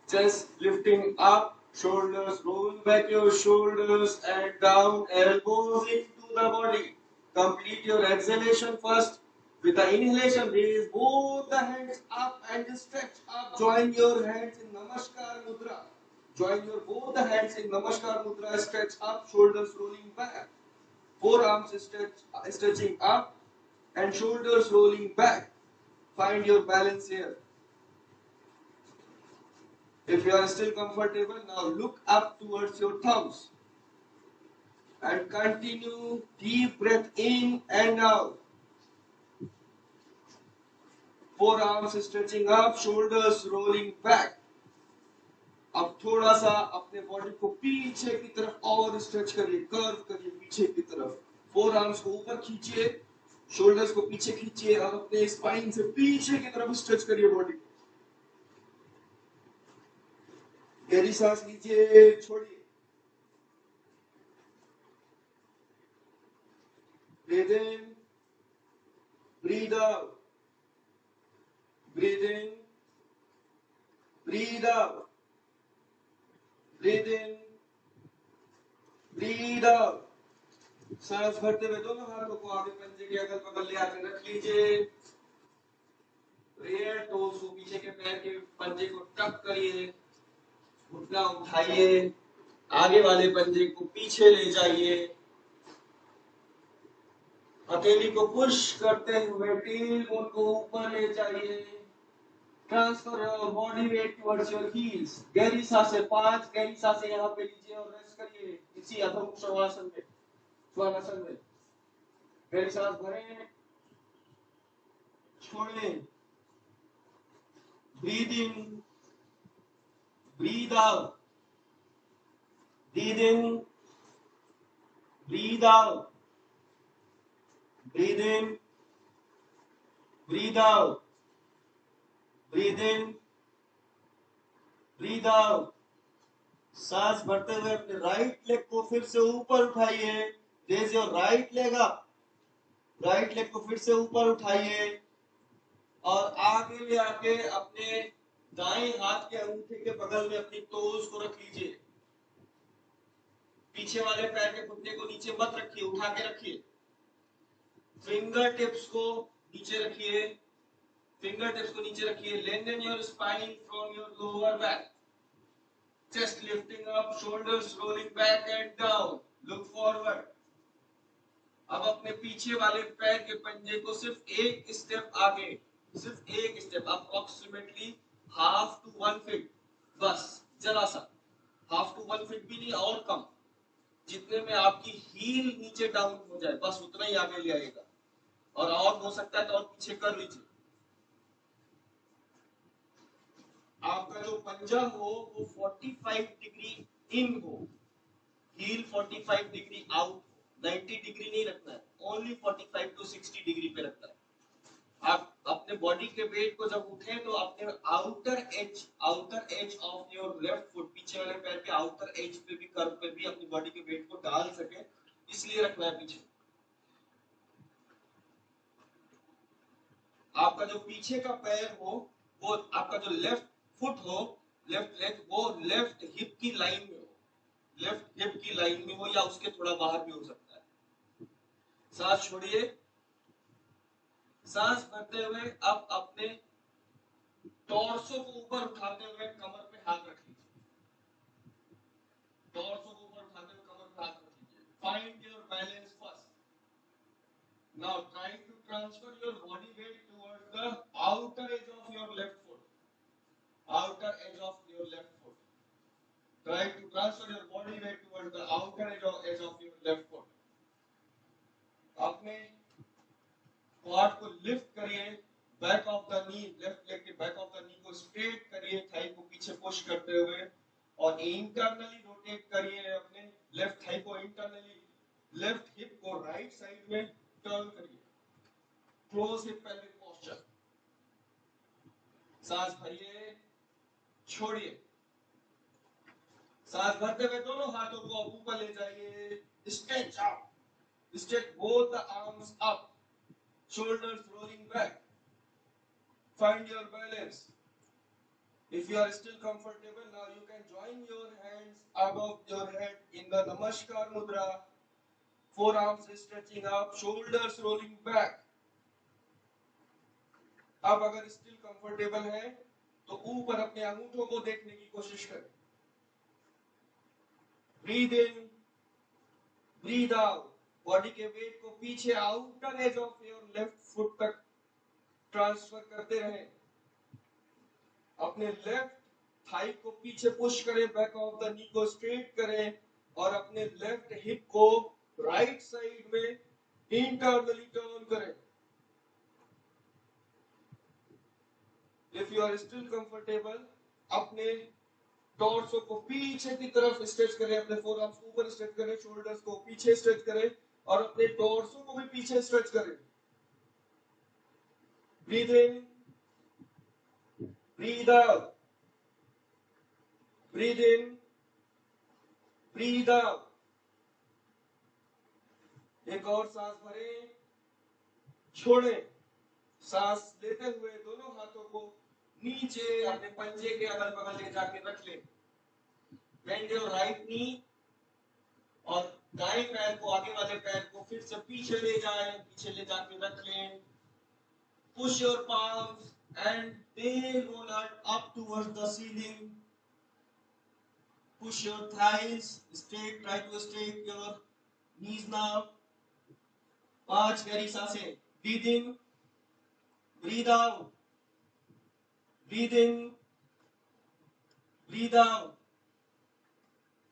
Speaker 2: Chest lifting up, shoulders roll back your shoulders and down, elbows into the body. Complete your exhalation first. With the inhalation, raise both the hands up and stretch up. Join your hands in Namaskar Mudra. Join your both the hands in Namaskar Mudra. Stretch up, shoulders rolling back. Forearms stretching up and shoulders rolling back. Find your balance here. If you are still comfortable, now look up towards your thumbs and continue deep breath in and out. Forearms stretching up, shoulders rolling back. अब थोड़ा सा अपने body को पीछे की तरफ और stretch करिए, कर्व करिए पीछे की तरफ। फोर आर्म्स को ऊपर खींचिए, शोल्डर्स को पीछे खींचिए और अपने स्पाइन से पीछे की तरफ स्ट्रेच करिए बॉडी को। गहरी सांस लीजिए, छोड़िए। Breathe in, breathe out. Breathe in, breathe out. Breathe in, breathe out. सांस भरते हुए दोनों हाथों को आगे पंजे के अगल बगल ले आकर रख लीजिए। रियर टोस को पीछे के पैर के पंजे को टक करिए, घुटना उठाइए, आगे वाले पंजे को पीछे ले जाइए। हथेली को पुश करते हुए टेल बोन को ऊपर ले जाइए। Transfer your body weight towards your heels. गहरी सांसें, 5 गहरी सांसें यहाँ पे लीजिए और रेस्ट करिए इसी अधो मुख श्वासन में, श्वानासन में। गहरी सांस भरें, छोड़ें। Breathe in, breathe out, breathe in, breathe out, breathe in, breathe out, breathe in, breathe out. सांस भरते हुए अपने राइट लेग को फिर से ऊपर उठाइए। Raise your right leg up. Right leg को फिर से ऊपर उठाइए और आगे ले आके अपने दाएं हाथ के अंगूठे के बगल में अपनी टोज को रख लीजिए। पीछे वाले पैर के घुटने को नीचे मत रखिए, उठा के रखिए। फिंगर टिप्स को नीचे रखिए, फिंगर टिप्स को नीचे रखिए। Lengthen your spine from your lower back. Chest lifting up, shoulders rolling back and down. Look forward. अब अपने पीछे वाले पैर के पंजे को सिर्फ एक स्टेप आगे, सिर्फ एक step, approximately half to 1 feet, बस जरा सा, हाफ टू 1 फीट भी नहीं, और कम, जितने में आपकी हील नीचे डाउन हो जाए बस उतना ही आगे ले आएगा। और हो सकता है तो और पीछे कर लीजिए। आपका जो पंजा हो वो 45 डिग्री इन हो, हील 45 डिग्री आउट, 90 डिग्री नहीं रखना है, ओनली 45 टू 60 डिग्री पे रखना है। आप अपने बॉडी के वेट को जब उठे तो अपने outer edge of your left foot, पीछे वाले पैर के आउटर एज पे भी, कर्व पे भी अपनी बॉडी के वेट को डाल सके, इसलिए रखना है पीछे। आपका जो पीछे का पैर हो, वो आपका जो लेफ्ट फुट हो, लेफ्ट लेग, वो लेफ्ट हिप की लाइन में हो, लेफ्ट हिप की लाइन में हो या उसके थोड़ा बाहर भी हो सकता है। सांस छोड़िए, सांस भरते हुए अब अपने टॉर्सो को ऊपर उठाते हुए कमर पे हाथ रख लीजिए। टॉर्सो को ऊपर उठाते हुए कमर पे हाथ रख लीजिए। Find your balance first. Now try to transfer your body weight towards the outer edge of your left foot, outer edge of your left foot. Try to transfer your body weight towards the outer edge of your left foot. अपने quad को lift करिए, back of the knee, left leg के back of the नी को straight करिए, Thai को पीछे push करते हुए, और इंटरनली रोटेट करिए अपने लेफ्ट थाई को, इंटरनली लेफ्ट हिप को राइट साइड में टर्न करिए। Close hip pelvic posture. सांस भरिए, छोड़िए। सांस भरते हुए दोनों हाथों को ऊपर ले जाइए। Stretch up, stretch both the arms up, shoulders rolling back. Find your balance. If you are still comfortable, now you can join your hands above your head in the Namaskar Mudra. Forearms stretching up, shoulders rolling back. अब अगर still comfortable है तो ऊपर अपने अंगूठों को देखने की कोशिश करें। Breathe in, breathe out. Body के वेट को पीछे outer edge of your left foot तक ट्रांसफर करते रहें। अपने लेफ्ट थाई को पीछे पुश करें, बैक ऑफ द नी को स्ट्रेट करें, और अपने लेफ्ट हिप को राइट साइड में इंटरनली टर्न करें। If you are still comfortable, अपने टॉर्सो को पीछे की तरफ स्ट्रेच करें, अपने फोरआर्म्स को ऊपर स्ट्रेच करें, शोल्डर्स को पीछे स्ट्रेच करें, और अपने टॉर्सो को भी पीछे स्ट्रेच करें। ब्रीथ इन, ब्रीथ आउट, ब्रीथ इन, ब्रीथ आउट। एक और सांस भरें, छोड़ें। सांस लेते हुए दोनों हाथों को नीचे अपने पंजे के अगल बगल ले जाके रख लें। बेंड योर राइट नी, और दाएं पैर को, आगे वाले पैर को फिर से पीछे ले जाएं, पीछे ले जाके रख लें। Push your palms and they roll up towards the ceiling. Push your thighs straight, try to straight your knees now. 5 गहरी सांसें। Breathe in, breathe out, breathe in, breathe out,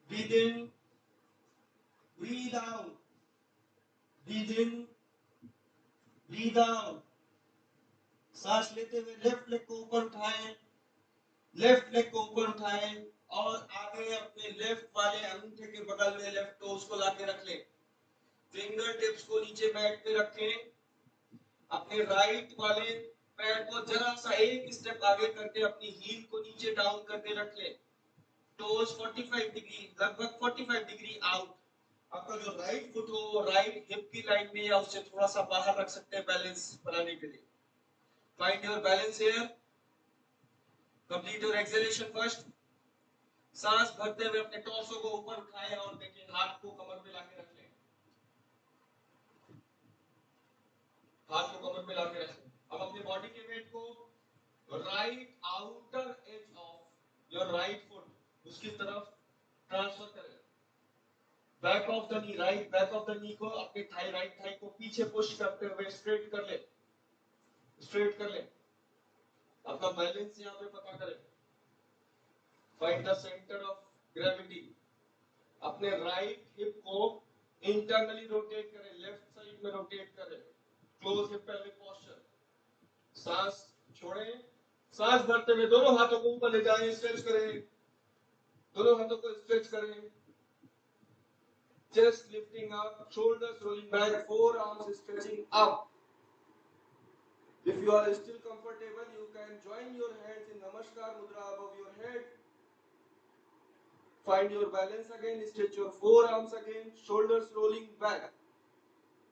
Speaker 2: breathe in, breathe out, breathe in, breathe out. सांस लेते हुए left leg को ऊपर उठाएं, left leg को ऊपर उठाएं, और आगे अपने लेफ्ट वाले अंगूठे के बगल में लेफ्ट टोज को लाके रख लें। फिंगर टिप्स को नीचे मैट पे रखें। अपने राइट वाले पैर को जरा सा एक स्टेप आगे करके अपनी हील को नीचे डाउन करके रख लें। टोज 45 डिग्री, लगभग 45 डिग्री आउट। आपका जो राइट फुट हो राइट हिप की लाइन में या उससे थोड़ा सा बाहर रख सकते हैं बैलेंस बनाने के लिए। Find your balance here. Complete your exhalation first. सांस भरते हुए अपने टॉर्सो को ऊपर उठाएं और देखिए हाथ को कमर पे लाके रख लें। हाथ को कमर पे लाके रख लें। अब अपनी बॉडी के वेट को right outer edge of your right foot उसकी तरफ ट्रांसफर करें। Back of the knee, right back of the नी को अपने थाई, राइट थाई को पीछे पुश करते हुए स्ट्रेट कर ले, स्ट्रेट कर ले। अपना बैलेंस यहाँ पे पता करें। Find the centre of gravity. अपने राइट हिप को इंटरनली रोटेट करें, लेफ्ट साइड में रोटेट करें। Close hip pelvic posture. सांस छोड़ें। सांस भरते हुए दोनों हाथों को ऊपर ले जाएं, स्ट्रेच करें, दोनों हाथों को स्ट्रेच करें। Chest lifting up, shoulders rolling back, four arms stretching up. If you are still comfortable, you can join your hands in Namaskar Mudra above your head. Find your balance again, stretch your forearms again, shoulders rolling back.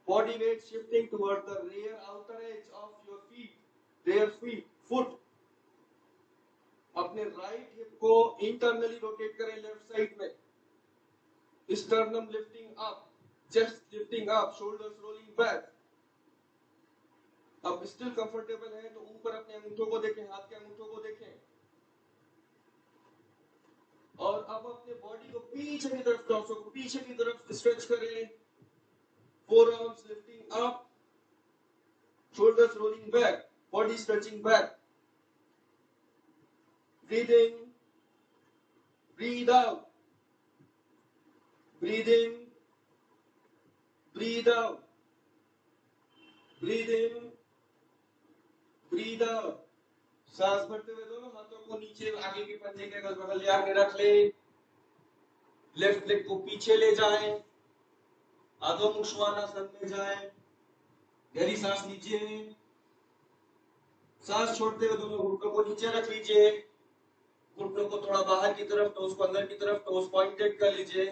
Speaker 2: Body weight shifting toward the rear outer edge of your foot. अपने right hip को internally rotate करें left side में. Sternum lifting up, chest lifting up, shoulders rolling back. अब still comfortable है तो ऊपर अपने अंगूठों को देखें, हाथ के अंगूठों को देखें. और अब अपने बॉडी को पीछे की तरफ, टॉर्सो को पीछे की तरफ स्ट्रेच करें. Forearms lifting up, shoulders rolling back, body stretching back. Breathe in, breathe out. Breathe in, breathe out. Breathe in, breathe out. सांस भरते हुए दोनों हाथों को नीचे आगे के पंजे के अगल बगल ले आके रख ले. लेफ्ट लेग को पीछे ले जाएं. अधो मुख श्वानासन में जाएं. गहरी सांस लीजिए. सांस छोड़ते हुए दोनों घुटनों को नीचे रख लीजिए. घुटनों को थोड़ा बाहर की तरफ, टोस को अंदर की तरफ, टोस पॉइंटेड कर लीजिए.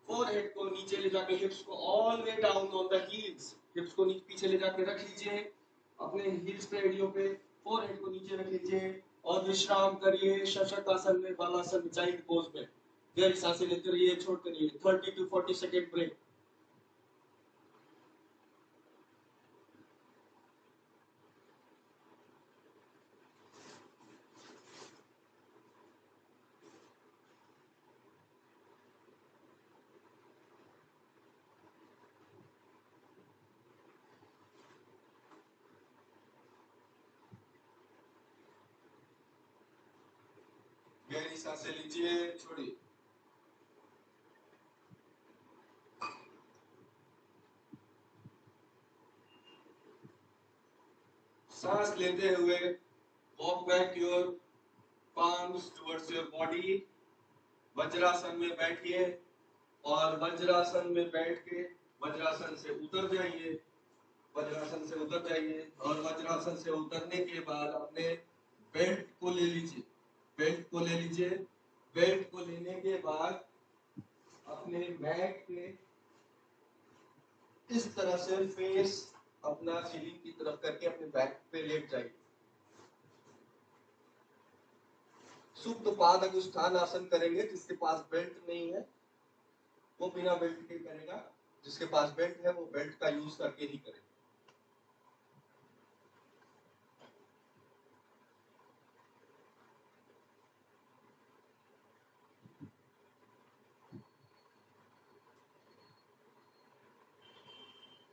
Speaker 2: फोरहेड को नीचे ले जाके हिप्स को all way down on the heels. हिप्स को नीचे पीछे ले जाके रख लीजिए. अपने हील्स पे, एडियो पे. फोरहेड को नीचे रख लीजिए और विश्राम करिए. शशकासन में, बालासन में, चाइल्ड पोज में. गहरी सांसें लेते रहिए, छोड़ते रहिए. 30 to 40 सेकंड ब्रेक. गहरी सांसें लीजिए, छोड़िए. सांस लेते हुए walk back your palms towards your body. Vajrasana में बैठिए और वज्रासन में बैठ के वज्रासन से उतर जाइए. वज्रासन से उतर जाइए और वज्रासन से उतरने के बाद अपने बेल्ट को ले लीजिए. बेल्ट को ले लीजिए. बेल्ट को लेने के बाद अपने मैट पे इस तरह से फेस अपना सीलिंग की तरफ करके अपने बैक पे लेट जाइए. सुप्त पाद अनुष्ठान आसन करेंगे. जिसके पास बेल्ट नहीं है वो बिना बेल्ट के करेगा. जिसके पास बेल्ट है वो बेल्ट का यूज करके ही करेगा.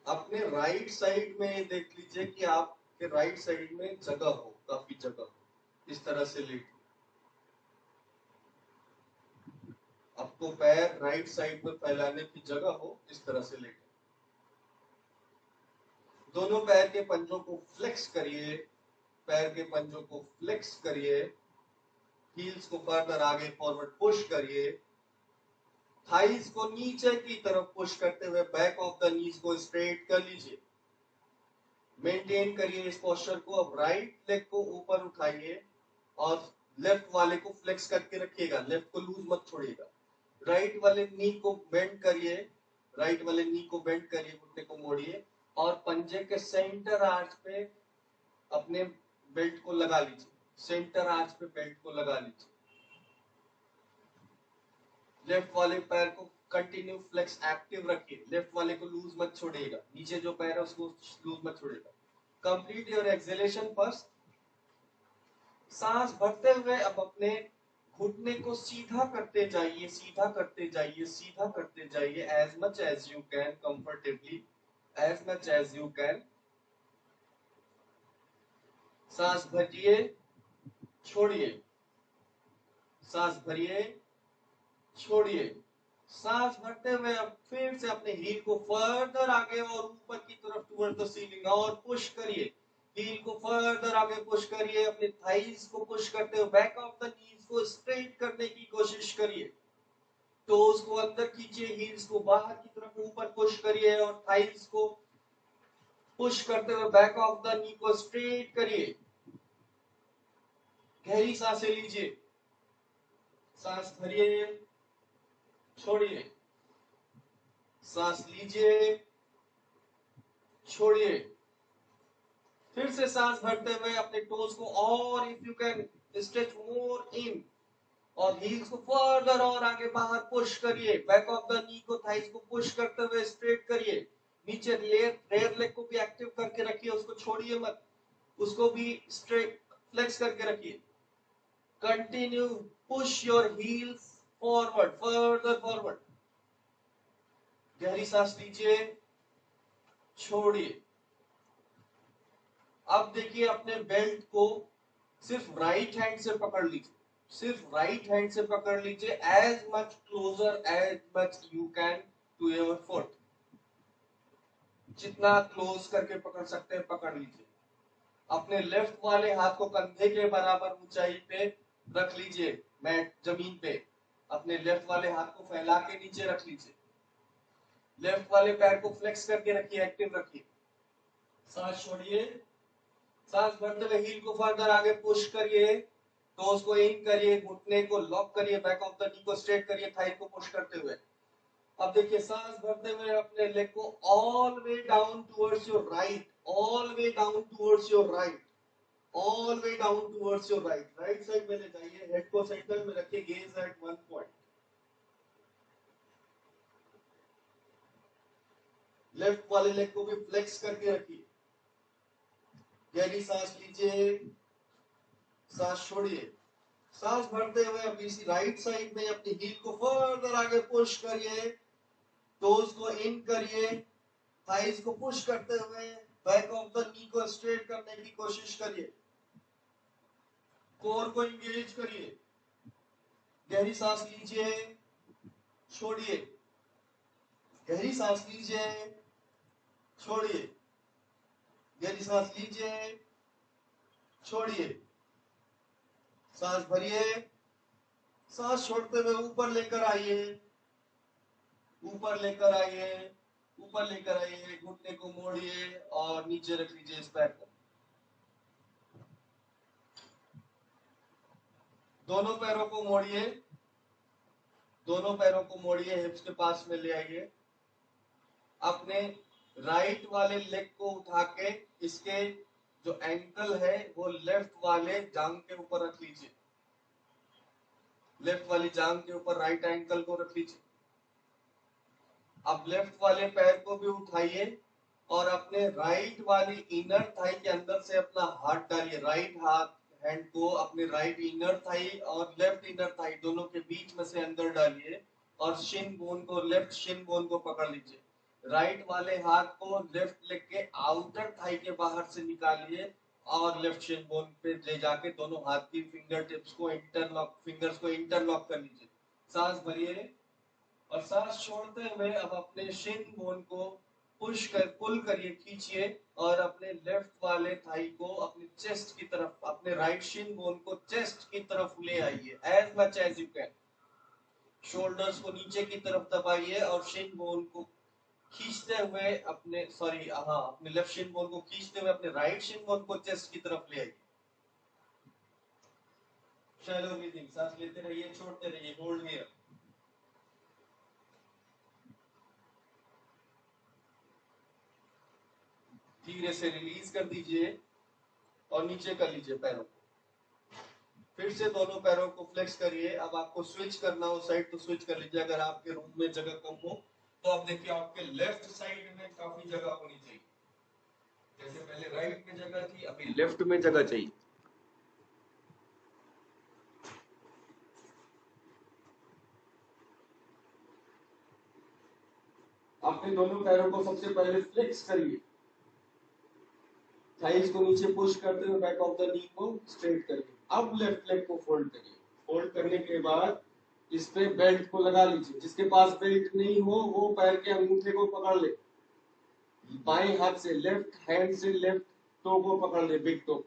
Speaker 2: अपने राइट साइड में देख लीजिए कि आपके राइट साइड में जगह हो, काफी जगह हो. इस तरह से लेट. आपको पैर राइट साइड में फैलाने की जगह हो, इस तरह से लेट. दोनों पैर के पंजों को फ्लेक्स करिए. पैर के पंजों को फ्लेक्स करिए. हील्स को फर्दर आगे फॉरवर्ड पुश करिए. थाइस को नीचे की तरफ पुश करते हुए बैक ऑफ द नीज को स्ट्रेट कर लीजिए. मेंटेन करिए इस पोस्चर को. अब राइट लेग को ऊपर उठाइए और लेफ्ट वाले को फ्लेक्स करके रखिएगा. लेफ्ट को लूज मत छोड़िएगा. राइट वाले नी को बेंड करिए. राइट वाले नी को बेंड करिए, घुटने को मोड़िए और पंजे के सेंटर आर्च पे अपने बेल्ट को लगा लीजिए. सेंटर आर्च पे बेल्ट को लगा लीजिए. लेफ्ट वाले पैर को कंटिन्यू फ्लेक्स एक्टिव रखिए. लेफ्ट वाले को लूज मत छोड़िएगा. नीचे जो पैर है उसको लूज मत छोड़िएगा. Complete your exhalation first. सांस भरते हुए अब अपने घुटने को सीधा करते जाइए, सीधा करते जाइए, सीधा करते जाइए. As much as you can comfortably, as much as you can. सांस भरिए, छोड़िए. सांस भरिए, छोड़िए. सांस भरते हुए अब फिर से अपने हील को फर्दर आगे और ऊपर की तरफ टुवर्ड द सीलिंग और पुश करिए. हील को फर्दर आगे पुश करिए. अपने थाइस को पुश करते हुए बैक ऑफ द नीज को स्ट्रेट करने की कोशिश करिए. टोज को अंदर खींचिए. हील्स को बाहर की तरफ ऊपर पुश करिए और थाइस को पुश करते हुए बैक ऑफ द नी को स्ट्रेट करिए, गहरी सांसें लीजिए, सांस भरिए, छोड़िए, सांस लीजिए, छोड़िए, फिर से सांस भरते हुए अपने टोज को और इफ यू कैन स्ट्रेच मोर इन और हील्स को फर्दर और आगे बाहर पुश करिए, बैक ऑफ द नी को थाइस को पुश करते हुए स्ट्रेट करिए, नीचे रेयर लेग को भी एक्टिव करके रखिए, उसको छोड़िए मत, उसको भी स्ट्रेट फ्लेक्स करके रखिए, continue push your heels forward, further forward, गहरी सांस लीजिए, छोड़िए। अब देखिए अपने बेल्ट को सिर्फ राइट हैंड से पकड़ लीजिए, सिर्फ राइट हैंड से पकड़ लीजिए, as much closer as much you can to your foot, जितना क्लोज करके पकड़ सकते हैं पकड़ लीजिए। अपने लेफ्ट वाले हाथ को कंधे के बराबर ऊंचाई पे रख लीजिए, मैट जमीन पे, अपने लेफ्ट वाले हाथ को फैला के नीचे रख लीजिए, लेफ्ट वाले पैर को फ्लेक्स करके रखिए, एक्टिव रखिए, सांस छोड़िए, सांस भरते हुए हील को फर्दर आगे पुश करिए, टोस को इन करिए, घुटने को लॉक करिए, बैक ऑफ द नी को स्ट्रेट करिए, थाई को पुश करते हुए। अब देखिए सांस भरते हुए अपने लेग को all way down towards your right, all way down towards your right, all way down towards your right, right side में ले जाइए, हेड को सेंटर में रखिए, gaze at one point, left वाले लेग को भी फ्लेक्स करके रखिए, गहरी सांस लीजिए, सांस छोड़िए, सांस भरते हुए अपनी राइट साइड में अपनी हील को फर्दर आगे पुश करिए, टोज को इन करिए, थाइस को पुश करते हुए बैक ऑफ द नी को स्ट्रेट करने की कोशिश करिए, कोर को इंगेज करिए, गहरी सांस लीजिए, छोड़िए, गहरी सांस लीजिए, छोड़िए, गहरी सांस लीजिए, छोड़िए, सांस भरिए, सांस छोड़ते हुए ऊपर लेकर आइए, ऊपर लेकर आइए, ऊपर लेकर आइए, घुटने को मोड़िए और नीचे रख लीजिए इस पैर को, दोनों पैरों को मोड़िए, दोनों पैरों को मोड़िए, हिप्स के पास में ले आइए, अपने राइट वाले लेग को उठा के इसके जो एंकल है वो लेफ्ट वाले जांग के ऊपर रख लीजिए, लेफ्ट वाली जांग के ऊपर राइट एंकल को रख लीजिए। अब लेफ्ट वाले पैर को भी उठाइए और अपने राइट वाली इनर थाई के अंदर से अपना हाथ डालिए, राइट हाथ हैंड को अपने राइट इनर थाई और लेफ्ट इनर थाई दोनों के बीच में से अंदर डालिए और शिन बोन को, लेफ्ट शिन बोन को पकड़ लीजिए, राइट वाले हाथ को लेफ्ट लेग के आउटर थाई के बाहर से निकालिए और लेफ्ट शिन बोन पे ले जाके दोनों हाथ की फिंगर टिप्स को इंटरलॉक, फिंगर्स को इंटरलॉक कर लीजिए, सांस भरिए और सांस छोड़ते हुए अब अपने शिन बोन को पुश कर पुल करिए, खींचिए और अपने लेफ्ट वाले थाई को अपने चेस्ट की तरफ, अपने राइट शिन बोन को चेस्ट की तरफ ले आइए, as much as you can, shoulders को नीचे की तरफ दबाइए और शिन बोन को खींचते हुए अपने अपने लेफ्ट शिन बोन को खींचते हुए अपने राइट शिन बोन को चेस्ट की तरफ ले आइए, शैलो ब्रीथिंग, सांस लेते रहिए, छोड़ते रहिए, होल्ड हियर, धीरे से रिलीज कर दीजिए और नीचे कर लीजिए पैरों को, फिर से दोनों पैरों को फ्लेक्स करिए। अब आपको स्विच करना हो साइड तो स्विच कर लीजिए, अगर आपके रूम में जगह कम हो तो आप देखिए आपके लेफ्ट साइड में काफी जगह होनी चाहिए, जैसे पहले राइट में जगह थी अभी लेफ्ट में जगह चाहिए। अपने दोनों पैरों को सबसे पहले फ्लेक्स करिए, थाइस को नीचे पुश करते हुए बैक ऑफ द नी को स्ट्रेट करिए। अब लेफ्ट लेग को फोल्ड करिए, फोल्ड करने के बाद इस पे बेल्ट को लगा लीजिए, जिसके पास बेल्ट नहीं हो वो पैर के अंगूठे को पकड़ ले, बाएं हाथ से लेफ्ट हैंड से लेफ्ट टो को पकड़ ले, बिग टो,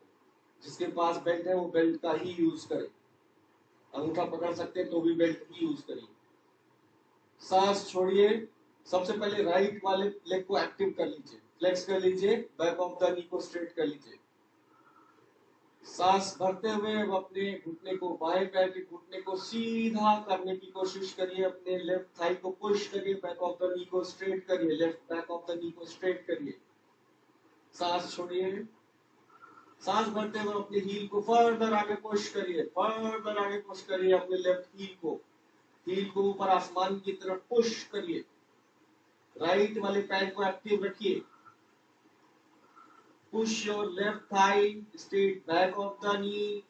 Speaker 2: जिसके पास बेल्ट है वो बेल्ट का ही यूज करे, अंगूठा पकड़ सकते हैं तो भी बेल्ट ही यूज करिए। सांस छोड़िए, सबसे पहले राइट वाले लेग को एक्टिव कर लीजिए, फ्लेक्स कर लीजिए, बैक ऑफ द नी को स्ट्रेट कर लीजिए। सांस भरते हुए अब अपने घुटने को, बाएं पैर के घुटने को सीधा करने की कोशिश करिए। अपने लेफ्ट थाई को पुश करिए, बैक ऑफ द नी को स्ट्रेट करिए, लेफ्ट बैक ऑफ द नी को स्ट्रेट करिए। सांस छोड़िए। सांस भरते हुए अपने हील को फर्दर आगे पुश करिए, फर्दर आगे पुश करिए अपने लेफ्ट हील को ऊपर आसमान की तरफ पुश करिए। राइट वाले पैर को एक्टिव रखिए। Push your left thigh straight back of the knee.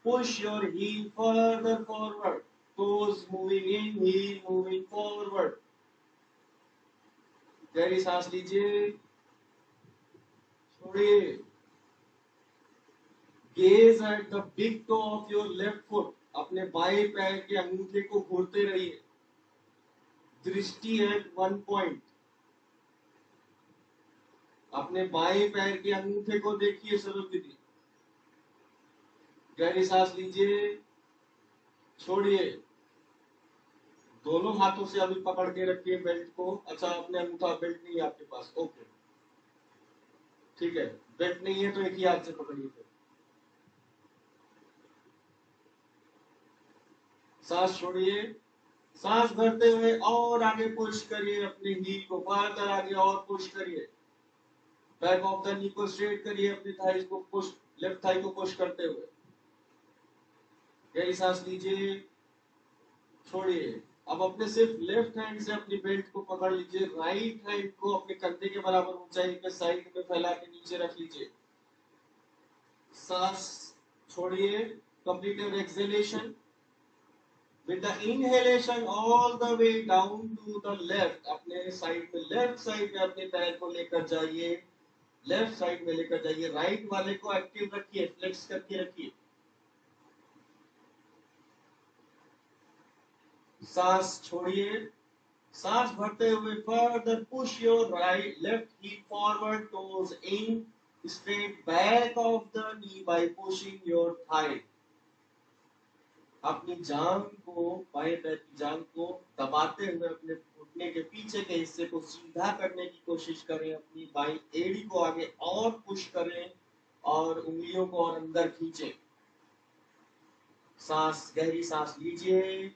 Speaker 2: Push your heel further forward. Toes moving in, heel moving forward. गहरी सांस लीजिए, छोड़िए। Gaze at the big toe of your left foot. अपने बाएं पैर के अंगूठे को घूरते रहिए। दृष्टि at one point. अपने बाएं पैर के अंगूठे को देखिए सरोज दीदी। गहरी सांस लीजिए, छोड़िए। दोनों हाथों से अभी पकड़ के रखिए बेल्ट को। अच्छा, अपने अंगूठा, बेल्ट नहीं है आपके पास, ओके ठीक है। बेल्ट नहीं है तो एक ही हाथ से पकड़िए फिर। सांस छोड़िए। सांस भरते हुए और आगे पुश करिए अपने हील को, फर्दर आगे और पुश करिए। बैक ऑफ द नी को स्ट्रेट करिए, अपनी थाइस को पुश, लेफ्ट थाई को पुश करते हुए। गहरी सांस लीजिए, छोड़िए। अब अपने सिर्फ लेफ्ट हैंड से अपनी बेल्ट को पकड़ लीजिए। राइट हैंड को अपने कंधे के बराबर ऊंचाई पे साइड में फैला के नीचे रख लीजिए। सांस छोड़िए। Complete your exhalation with the inhalation all the way down to the left. अपने साइड में, लेफ्ट साइड में अपने पैर को लेकर जाइए, लेफ्ट साइड में लेकर जाइए। राइट वाले को एक्टिव रखिए, फ्लेक्स करके रखिए। सांस छोड़िए। सांस भरते हुए further push your right left heel forward, toes in, straight back of the knee by pushing your thigh. अपनी जांग को, बाएं पैर की जांग को दबाते हुए अपने घुटने के पीछे के हिस्से को सीधा करने की कोशिश करें। अपनी बाईं एड़ी को आगे और पुश करें और उंगलियों को और अंदर खींचें। सांस, गहरी सांस लीजिए,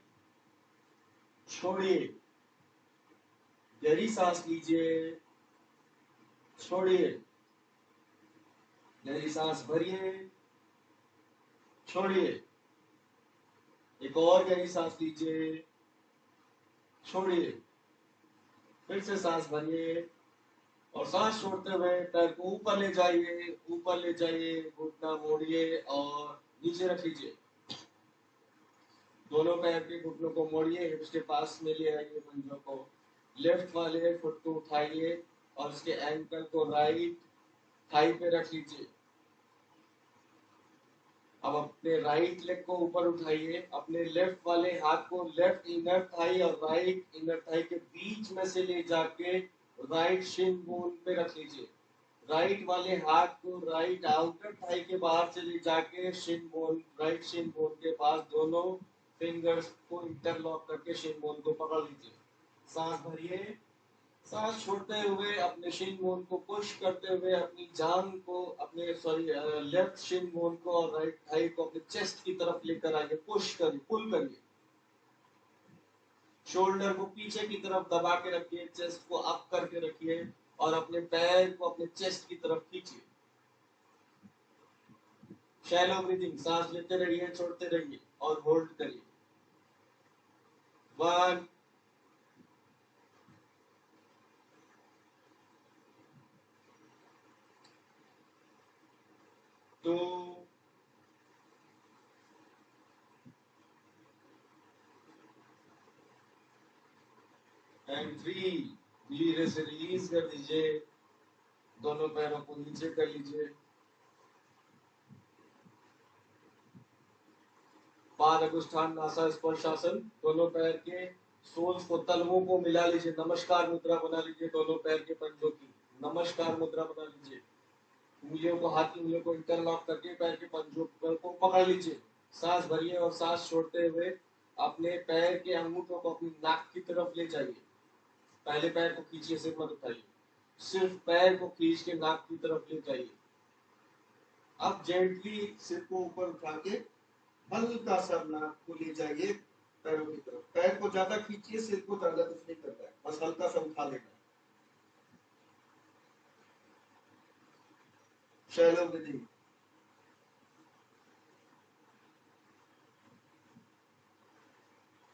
Speaker 2: छोड़िए। गहरी सांस लीजिए, छोड़िए। गहरी सांस भरिए, छोड़िए। एक और गहरी सांस लीजिए, छोड़िए। फिर से सांस भरिए और सांस छोड़ते हुए पैर को ऊपर ले जाइए, ऊपर ले जाइए, घुटना मोड़िए और नीचे रख लीजिए। दोनों पैर के घुटनों को मोड़िए, हिप्स के पास में ले आइए पंजों को। लेफ्ट वाले फुट को उठाइए और इसके एंकल को राइट थाई पे रख लीजिए। अब अपने राइट लेग को ऊपर उठाइए, अपने लेफ्ट वाले हाथ को लेफ्ट इनर थाई और राइट इनर थाई के बीच में से ले जाके राइट शिन बोन पे रख लीजिए। राइट वाले हाथ को राइट आउटर थाई के बाहर से ले जाके Shin bone, right shin bone के पास दोनों फिंगर्स को इंटरलॉक करके शिन बोन को पकड़ लीजिए। सांस भरिए। सांस छोड़ते हुए अपने शिन बोन को पुश करते हुए अपनी जांग को, अपने लेफ्ट शिन बोन को और राइट थाई को अपने चेस्ट की तरफ लेकर आगे पुश करिए, पुल करिए। शोल्डर को पीछे की तरफ दबा के रखिए, चेस्ट को अप करके रखिए और अपने पैर को अपने चेस्ट की तरफ खींचिए। शैलो ब्रीदिंग, सांस लेते रहिए, छोड़ते रहिए और होल्ड करिए। 1 2 एंड 3। धीरे से रिलीज कर दीजिए, दोनों पैरों को नीचे कर लीजिए। पादगुष्ठान नासा स्पर्शासन, दोनों पैर के सोल्स को, तलवों को मिला लीजिए। नमस्कार मुद्रा बना लीजिए दोनों पैर के पंजों की, नमस्कार मुद्रा बना लीजिए। उंगलियों को, हाथ की उंगलियों को इंटरलॉक करके पैर के पंजों को पकड़ लीजिए। सांस भरिए और सांस छोड़ते हुए अपने पैर के अंगूठों को अपनी नाक की तरफ ले जाइए। पहले पैर को खींचिए, सिर मत उठाइए। सिर्फ पैर को खींच के नाक की तरफ ले जाइए। अब जेंटली सिर को ऊपर उठा के हल्का सा नाक को ले जाइए पैरों की तरफ। पैर को ज्यादा खींचिए, सिर को ज्यादा कुछ नहीं करना है, बस हल्का सा उठा लेना है। Shallow breathing.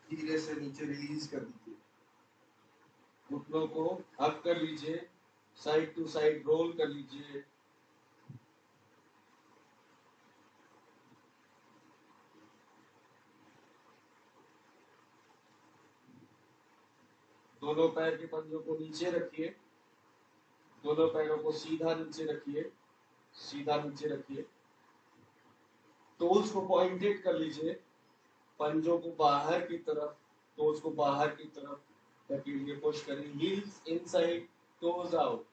Speaker 2: धीरे से नीचे रिलीज कर दीजिए। घुटनों को अप कर लीजिए, साइड टू साइड रोल कर लीजिए। दोनों पैर के पंजों को नीचे रखिए, दोनों पैरों को सीधा नीचे रखिए, सीधा नीचे रखिए। टोज को पॉइंटेड कर लीजिए, पंजों को बाहर की तरफ, टोज को बाहर की तरफ धकेलिए, पुश करिए। Heels inside, toes out.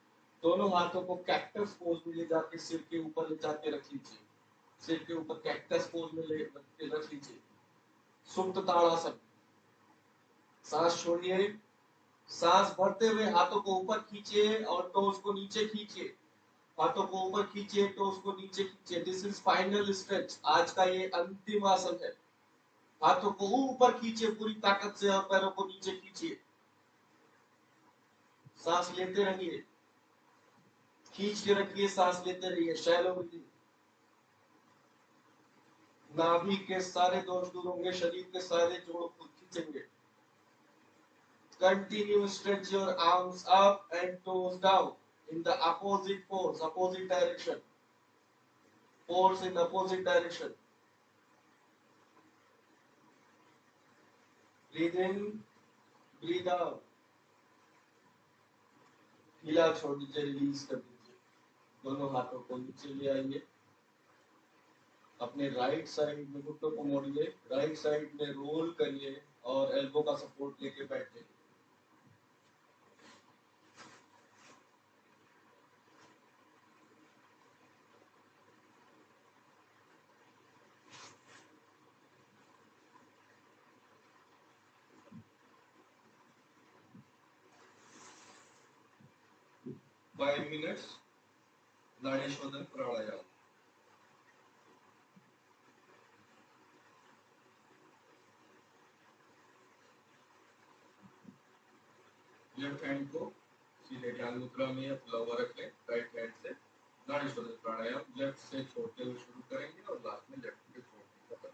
Speaker 2: दोनों हाथों को कैक्टस पोज में ले जाके सिर के ऊपर ले जाके रख लीजिए, सिर के ऊपर कैक्टस पोज में ले रख लीजिए। सुप्त ताड़ासन। सांस छोड़िए, सांस भरते हुए हाथों को ऊपर खींचिए और टोज को नीचे खींचिए। हाथों को ऊपर खींचिए, टोज को नीचे खींचिए। दिस इज फाइनल स्ट्रेच, आज का ये अंतिम आसन है। हाथों को ऊपर खींचिए पूरी ताकत से और पैरों को नीचे खींचिए। सांस लेते रहिए, खींच के रखिए, सांस लेते रहिए। Shallow breathing. नाभि के सारे दोष दूर होंगे, शरीर के सारे जोड़ खुद खींचेंगे। Continue stretch your arms up and toes down in the opposite force, opposite direction. Force in opposite direction. Breathe in, breathe out. ढीला छोड़ दीजिए, रिलीज कर दीजिए। दोनों हाथों को नीचे ले आइए। अपने राइट साइड में घुटनों को मोड़िए, राइट साइड में रोल करिए और एल्बो का सपोर्ट लेके बैठिए। Five minutes नाड़ी शोधन प्राणायाम। लेफ्ट हैंड को सीधे ध्यान मुद्रा में या खुला हुआ रख लें। राइट हैंड से नाड़ी शोधन प्राणायाम लेफ्ट से छोड़ते हुए शुरू करेंगे और लास्ट में लेफ्ट के छोड़ते हुए खत्म।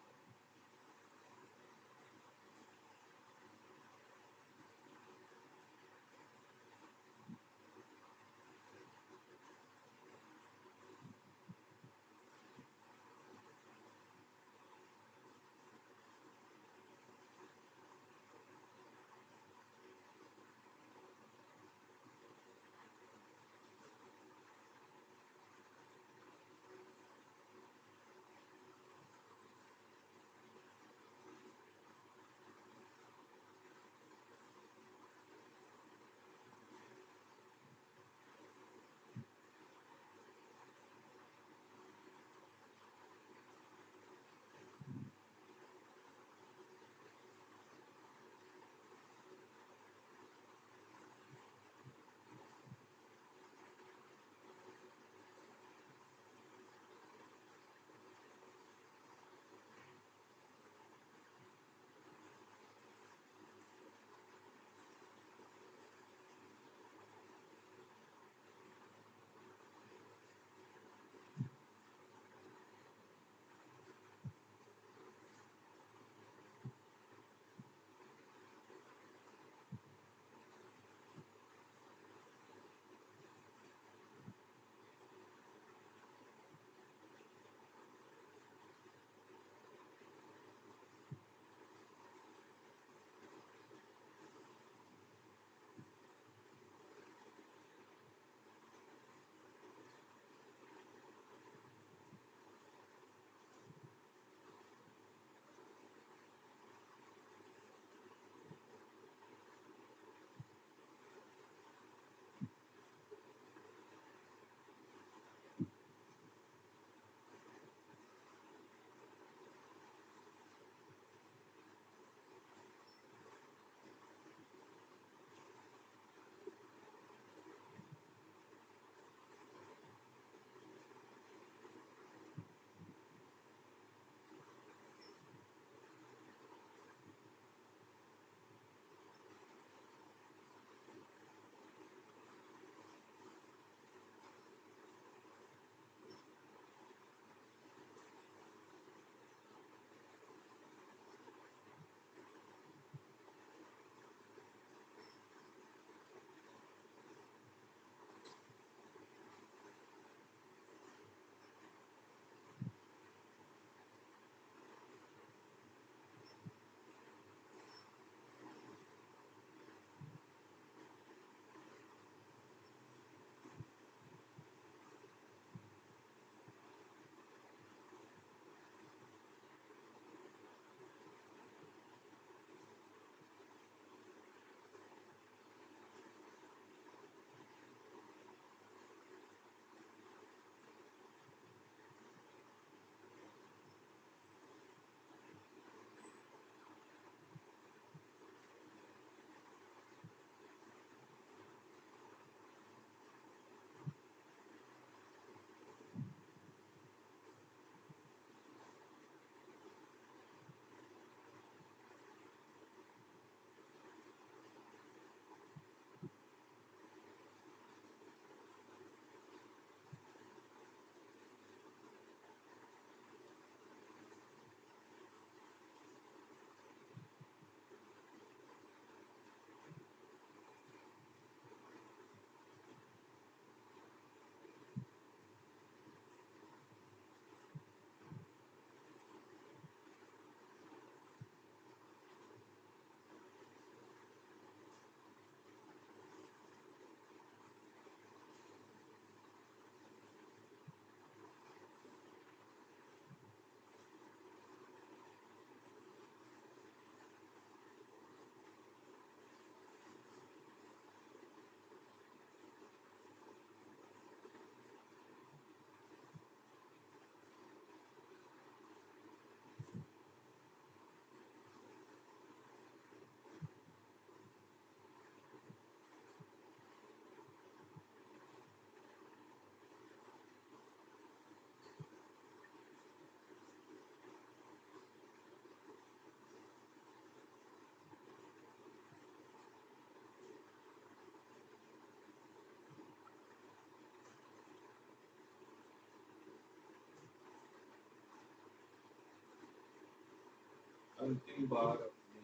Speaker 1: अंतिम बार अपने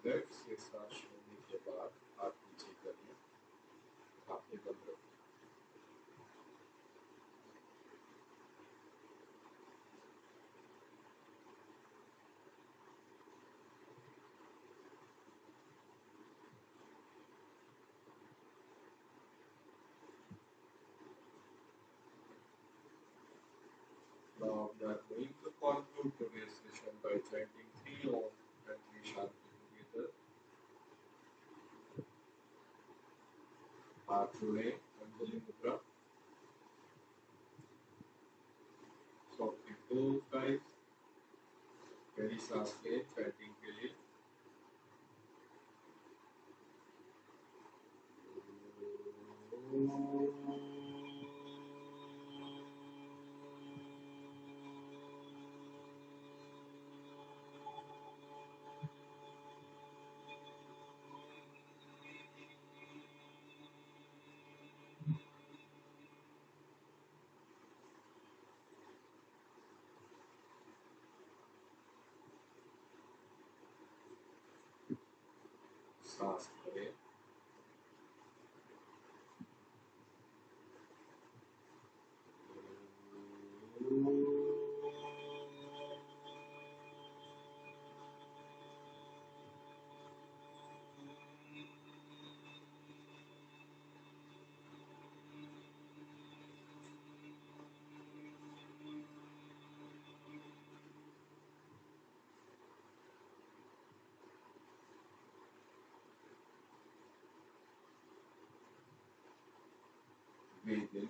Speaker 1: बेड से सांस छोड़ने के बाद हाथ नीचे करिए, आंखें बंद रखिए। Now we are going to conclude today's session by chanting 3 Om and 3 Shanti together. हाथ जोड़े, अंजलि मुद्रा. Softly close guys. गहरी सांस लें chanting के लिए. सांस भरें. Breathe in.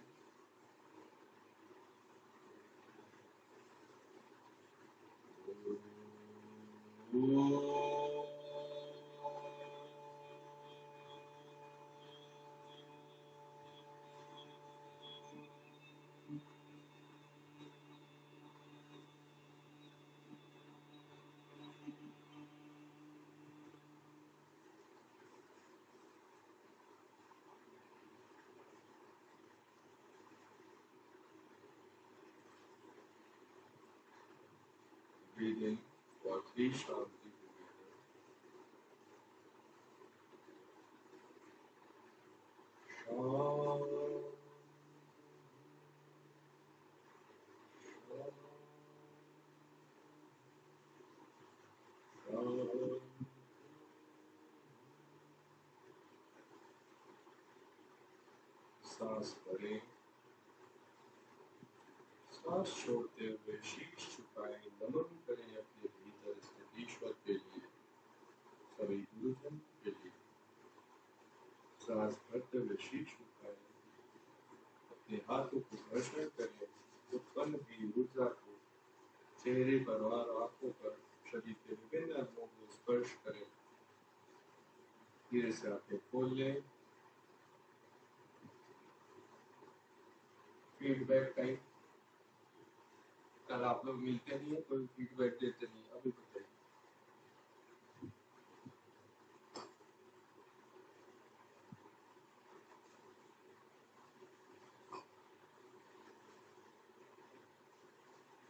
Speaker 1: Breathe in for 3 Shanti together. सांस भरें. सांस छोड़ते हुए शीश झुकाएं, नमन करें अपने भीतर स्थित ईश्वर के लिए, सभी गुरुजन के लिए. सांस भरते हुए शीश झुकाएं, अपने हाथों को स्पर्श करें, उत्पन्न हुई ऊर्जा को चेहरे पर और आंखों पर, शरीर के विभिन्न अंगों को स्पर्श करें. धीरे से आंखें खोल लें. Feedback time. कल आप लोग मिलते नहीं है, कोई फीडबैक देते नहीं, अभी बताइए.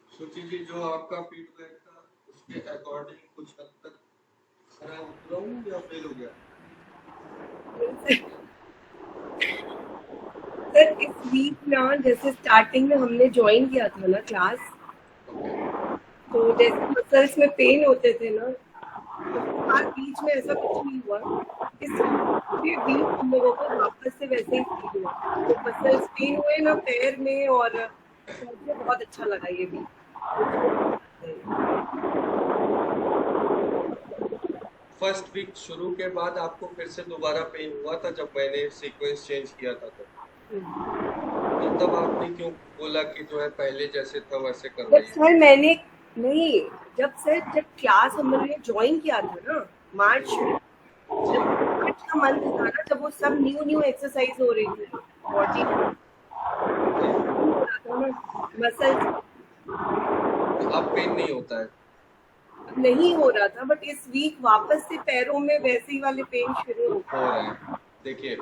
Speaker 1: सुची जी, जो आपका फीडबैक था उसके अकॉर्डिंग कुछ हद तक खरा उतरा हूँ या फेल हो गया?
Speaker 3: सर इस वीक ना जैसे स्टार्टिंग में हमने ज्वाइन किया था ना क्लास, तो जैसे मसल्स में पेन होते थे ना, उसके बाद बीच में ऐसा कुछ नहीं हुआ. इस पूरे वीक हम लोगों को वापस से वैसे ही फील हुआ. तो मसल्स पेन हुए ना पैर में, और मुझे बहुत अच्छा लगा ये वीक.
Speaker 2: फर्स्ट वीक शुरू के बाद आपको फिर से दोबारा पेन हुआ था जब मैंने सीक्वेंस चेंज किया था, तो तब आपने क्यों बोला कि जो है पहले जैसे था वैसे कर रही है?
Speaker 3: सर मैंने नहीं, जब क्लास हम लोगों ने ज्वाइन किया था ना मार्च में, जब मार्च का मंथ था ना, जब वो सब न्यू एक्सरसाइज हो रही थी बॉडी मसल,
Speaker 2: अब पेन नहीं होता है?
Speaker 3: नहीं हो रहा था, बट इस वीक वापस से पैरों में वैसे ही वाले पेन शुरू
Speaker 2: हो रहे हैं. देखिए,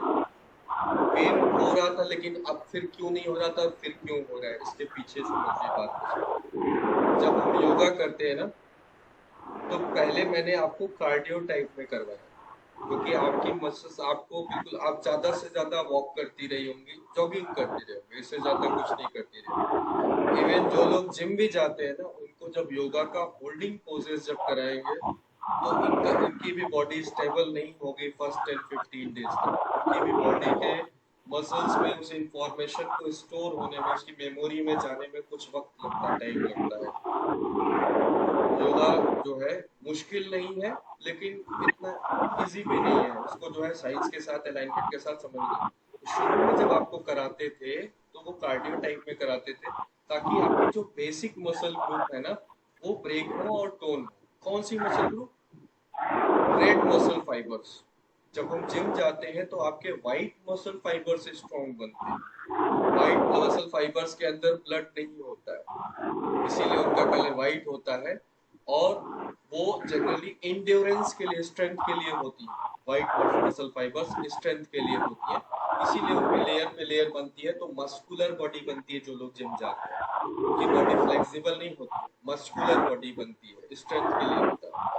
Speaker 2: पेन हो रहा था लेकिन अब फिर क्यों नहीं हो रहा था, फिर क्यों हो रहा है, इसके पीछे समझिए बात. जब हम योगा करते हैं ना,
Speaker 1: तो पहले मैंने आपको कार्डियो टाइप में करवाया, क्योंकि आपकी मसल्स आपको बिल्कुल, आप ज्यादा से ज्यादा वॉक करती रही होंगी, जॉगिंग करती रही होंगी, इससे ज्यादा कुछ नहीं करती रही। इवन जो लोग जिम भी जाते हैं ना, उनको जब योगा का होल्डिंग पोजेस जब कराएंगे तो इनकी भी बॉडी स्टेबल नहीं होगी फर्स्ट 10-15 डेज तक। उनकी भी बॉडी के मसल्स में उस इंफॉर्मेशन को स्टोर होने में, उसकी मेमोरी में जाने में कुछ वक्त लगता है, टाइम लगता है। योगा जो है मुश्किल नहीं है, लेकिन इतना इजी भी नहीं है। उसको जो है साइंस के साथ, अलाइनमेंट के साथ समझना। शुरू में जब आपको कराते थे तो वो कार्डियो टाइप में कराते थे, ताकि आपकी जो बेसिक मसल ग्रुप है ना, वो ब्रेक हो और टोन हो। कौन सी muscle group? Red muscle fibres. जब हम जिम जाते हैं तो आपके व्हाइट मसल फाइबर्स स्ट्रॉन्ग बनते हैं। व्हाइट मसल फाइबर्स के अंदर ब्लड नहीं होता है, इसीलिए उनका कलर व्हाइट होता है, और वो जनरली इंड्योरेंस के लिए, स्ट्रेंथ के लिए होती है। व्हाइट मसल फाइबर्स स्ट्रेंथ के लिए होती है, इसीलिए उनमें लेयर पे लेयर बनती है, तो मस्कुलर बॉडी बनती है। जो लोग जिम जाते हैं उनकी बॉडी फ्लेक्सिबल नहीं होती, मस्कुलर बॉडी बनती है, स्ट्रेंथ के लिए होता है।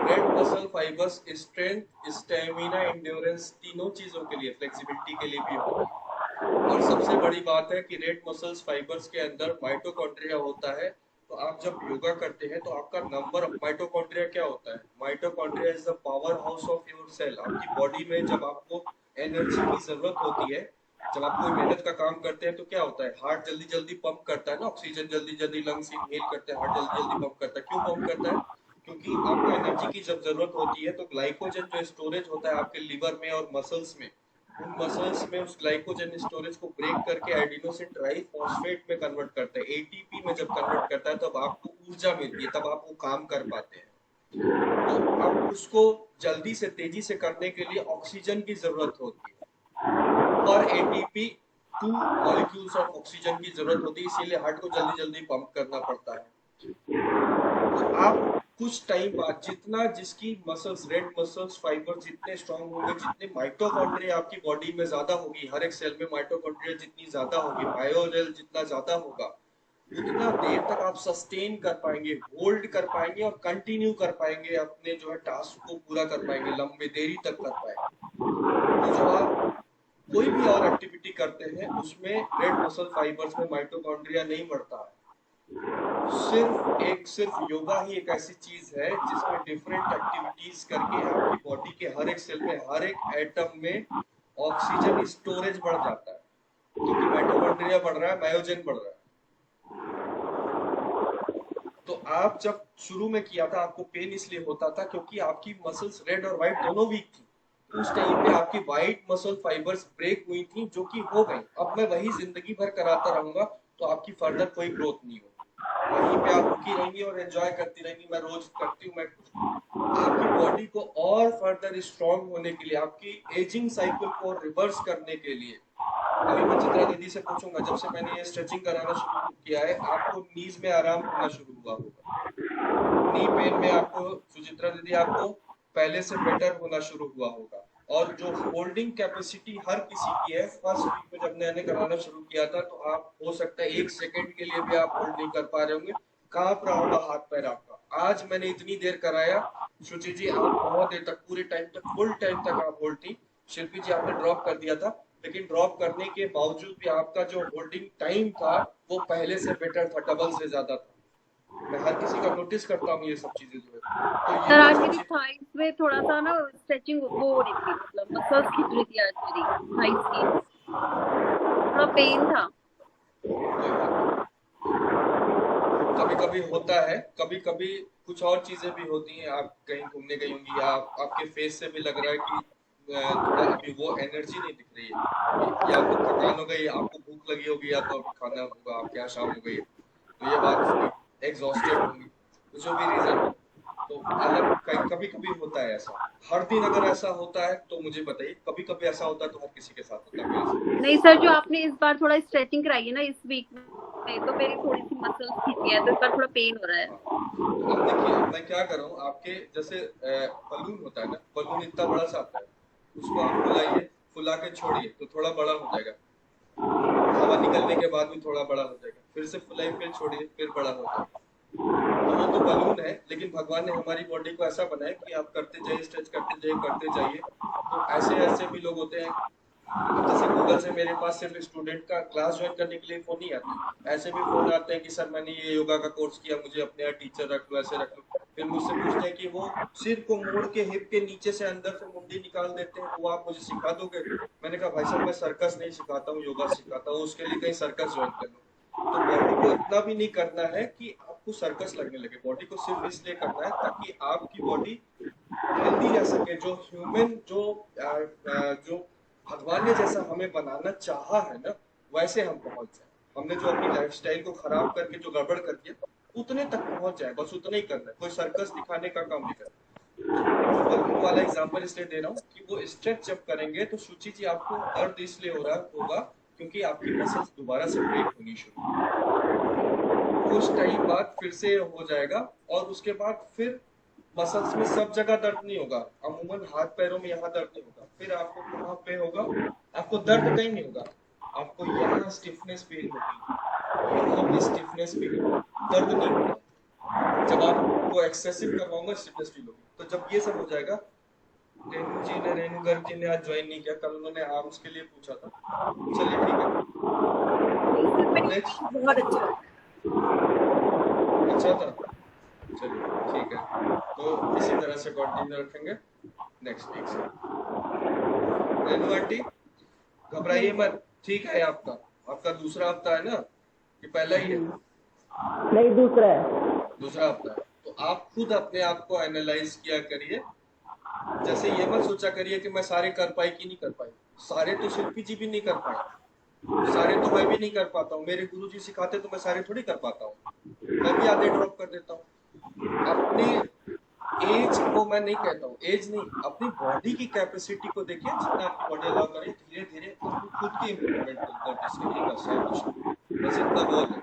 Speaker 1: Red muscle fibres strength, stamina, endurance, तीनों चीजों के लिए, फ्लेक्सिबिलिटी के लिए भी होती है। और सबसे बड़ी बात है कि रेड मसल्स फाइबर्स के अंदर माइटोकॉन्ड्रिया होता है। तो आप जब योगा करते हैं तो आपका नंबर ऑफ माइटोकॉन्ड्रिया क्या होता है? Mitochondria is the power house of your cell. आपकी बॉडी में जब आपको एनर्जी की जरूरत होती है, जब आप कोई मेहनत का काम करते हैं तो क्या होता है? हार्ट जल्दी जल्दी पंप करता है ना, ऑक्सीजन जल्दी जल्दी लंग्स इनहेल करते हैं, हार्ट जल्दी जल्दी पंप करता है। क्यों पंप करता है? क्योंकि आपको एनर्जी की जब जरूरत होती है तो ग्लाइकोजन जो स्टोरेज होता है आपके लिवर में और मसल्स में, उन मसल्स में उस ग्लाइकोजन स्टोरेज को ब्रेक करके एडिनोसिन ट्राइफॉस्फेट में कन्वर्ट करता है। एटीपी में जब कन्वर्ट करता है तब आपको ऊर्जा मिलती है, तब आप वो काम कर पाते हैं। तो अब उसको जल्दी से, तेजी से करने के लिए ऑक्सीजन की जरूरत होती है। पर एटीपी 2 मॉलिक्यूल्स ऑफ ऑक्सीजन की जरूरत होती है, इसीलिए हार्ट को जल्दी जल्दी पंप करना पड़ता है। तो आप कुछ टाइम बाद जितना, जिसकी मसल्स, रेड मसल्स फाइबर जितने स्ट्रॉन्ग होंगे, जितने माइटोकॉन्ड्रिया आपकी बॉडी में ज्यादा होगी, हर एक सेल में माइटोकॉन्ड्रिया जितनी ज्यादा होगी, मायोरेल जितना ज्यादा होगा, उतना देर तक आप सस्टेन कर पाएंगे, होल्ड कर पाएंगे और कंटिन्यू कर पाएंगे, अपने जो है टास्क को पूरा कर पाएंगे, लंबे देरी तक कर पाएंगे। तो जब आप कोई भी और एक्टिविटी करते हैं उसमें रेड मसल फाइबर्स में माइटोकॉन्ड्रिया नहीं बढ़ता है। सिर्फ योगा ही एक ऐसी चीज है जिसमें डिफरेंट एक्टिविटीज करके आपकी बॉडी के हर एक सेल में, हर एक एटम में ऑक्सीजन स्टोरेज बढ़ जाता है, क्योंकि माइटोकॉन्ड्रिया बढ़ रहा है, मायोजन बढ़ रहा है। तो आप जब शुरू में किया था आपको पेन इसलिए होता था क्योंकि आपकी मसल्स रेड और व्हाइट दोनों वीक थी। उस टाइम पे आपकी व्हाइट मसल फाइबर्स ब्रेक हुई थी, जो कि हो गई। अब मैं वही जिंदगी भर कराता रहूंगा तो आपकी फर्दर कोई ग्रोथ नहीं होगी, वहीं पे आप रुकी रहेंगी और एंजॉय करती रहेंगी। मैं रोज करती हूँ, मैं आपकी बॉडी को और फर्दर स्ट्रॉन्ग होने के लिए, आपकी एजिंग साइकिल को रिवर्स करने के लिए, अभी मैं चित्रा दीदी से पूछूंगा, जब से मैंने ये स्ट्रेचिंग कराना शुरू किया है आपको नीज में आराम होना शुरू हुआ होगा, नी पेन में आपको, सुचित्रा दीदी, आपको पहले से बेटर होना शुरू हुआ होगा। और जो होल्डिंग कैपेसिटी हर किसी की है, फर्स्ट वीक में जब मैंने कराना शुरू किया था तो आप, हो सकता है 1 सेकंड के लिए भी आप होल्ड नहीं कर पा रहे होंगे, कांप रहा होगा हाथ पैर आपका। आज मैंने इतनी देर कराया, सुचि जी आप बहुत देर तक, पूरे टाइम तक, फुल टाइम तक आप होल्ड थी। शिल्पी जी आपने ड्रॉप कर दिया था, लेकिन ड्रॉप करने के बावजूद भी आपका जो होल्डिंग टाइम था वो पहले से बेटर था, डबल से ज्यादा था। मैं हर किसी का नोटिस करता हूँ ये सब चीजें जो है। तो
Speaker 4: सर आज मेरी थाइस में थोड़ा सा ना स्ट्रेचिंग वो हो रही थी, मतलब मसल्स खिंच रही थी आज मेरी थाइस की, थोड़ा पेन था।
Speaker 1: कभी कभी होता है, कभी कभी कुछ और चीजें भी होती हैं। आप कहीं घूमने गई होंगी, या आपके फेस से भी लग रहा है कि थोड़ा अभी वो एनर्जी नहीं दिख रही है, या तो थकान हो गई, आपको भूख लगी होगी, या तो अभी खाना होगा, आपके यहाँ शाम हो गई, तो ये बात एग्जॉस्टेड होंगी, जो भी रीजन हो। तो अलग कभी कभी होता है ऐसा। हर दिन अगर ऐसा होता है तो मुझे बताइए, कभी कभी ऐसा होता है तो हर किसी के साथ होता है।
Speaker 4: नहीं सर, जो आपने इस बार थोड़ा स्ट्रेचिंग कराई है ना इस वीक में, तो मेरी थोड़ी सी मसल्स खींची है, तो इस बार थोड़ा पेन हो रहा है।
Speaker 1: अब देखिए मैं क्या कर रहा हूँ, आपके जैसे बलून होता है ना, बलून इतना बड़ा सा आता है, उसको आप फुलाइए, फुला के छोड़िए तो थोड़ा बड़ा हो जाएगा, हवा निकलने के बाद भी थोड़ा बड़ा हो जाएगा, फिर से फुलाइए, फिर छोड़िए, फिर बड़ा हो जाएगा।
Speaker 2: तो वो तो बलून है, लेकिन भगवान ने हमारी बॉडी को ऐसा बनाया कि आप करते जाइए, स्ट्रेच करते जाइए। तो ऐसे ऐसे भी लोग होते हैं, अब जैसे गूगल से मेरे पास सिर्फ स्टूडेंट का क्लास ज्वाइन करने के लिए फोन नहीं आते, ऐसे भी फोन आते हैं कि सर मैंने ये योगा का कोर्स किया, मुझे अपने यहाँ टीचर रख लो, ऐसे रख लो। फिर मुझसे पूछते हैं कि वो सिर को मोड़ के हिप के नीचे से अंदर से मुंडी निकाल देते हैं, तो वो आप मुझे सिखा दोगे? मैंने कहा भाई साहब मैं सर्कस नहीं सिखाता हूँ, योगा सिखाता हूँ, उसके लिए कहीं सर्कस ज्वाइन कर लो। तो बॉडी को इतना भी नहीं करना है कि आपको सर्कस लगने लगे, बॉडी को सिर्फ इसलिए करना है ताकि आपकी बॉडी हेल्दी रह सके। जो ह्यूमन जो भगवान ने जैसा हमें बनाना चाहा है ना, वैसे हम पहुंच जाए। हमने जो अपनी लाइफस्टाइल को खराब करके जो गड़बड़ कर दिया, उतने तक पहुंच जाए, बस उतना ही करना है, कोई सर्कस दिखाने का काम नहीं करना। बलून वाला एग्जांपल इसलिए दे रहा हूँ कि वो स्ट्रेच जब करेंगे तो शुचि जी आपको दर्द इसलिए हो रहा होगा क्योंकि आपकी मसल्स दोबारा से ब्रेक होनी शुरू, कुछ टाइम बाद फिर से हो जाएगा, और उसके बाद फिर मसल्स में सब जगह दर्द नहीं होगा, अमूमन हाथ पैरों में यहाँ दर्द नहीं होगा, फिर आपको कहाँ पे होगा, आपको दर्द कहीं नहीं होगा, आपको यहाँ स्टिफनेस फील होगी, यहाँ भी स्टिफनेस फील होगी, दर्द नहीं होगा। जब आपको एक्सेसिव करवाऊंगा स्टिफनेस फील होगी। तो जब ये सब हो जाएगा, रेणु गर्ग जी ने आज ज्वाइन नहीं किया, कल उन्होंने आर्म्स के लिए पूछा था, चलिए ठीक है। नेक्स्ट
Speaker 3: बहुत अच्छा
Speaker 2: अच्छा था, चलिए ठीक है, तो इसी तरह से कंटिन्यू रखेंगे नेक्स्ट वीक से। रेनू आंटी घबराइए मत, ठीक है, आपका दूसरा हफ्ता है ना कि पहला ही है?
Speaker 5: नहीं, दूसरा है।
Speaker 2: दूसरा हफ्ता है, तो आप खुद अपने आप को एनालाइज किया करिए। जैसे ये मत सोचा करिए कि मैं सारे कर पाई कि नहीं कर पाई, सारे तो शिल्पी जी भी नहीं कर पाए, सारे तो मैं भी नहीं कर पाता हूँ, मेरे गुरु जी सिखाते तो मैं सारे थोड़ी कर पाता हूँ, मैं भी आधे ड्रॉप कर देता हूँ। अपनी एज को मैं नहीं कहता हूँ, एज नहीं, अपनी बॉडी की कैपेसिटी को देखिए, जितना आपकी बॉडी अलाउ करे, धीरे धीरे आपको खुद की इम्प्रूवमेंट बस इतना बहुत है।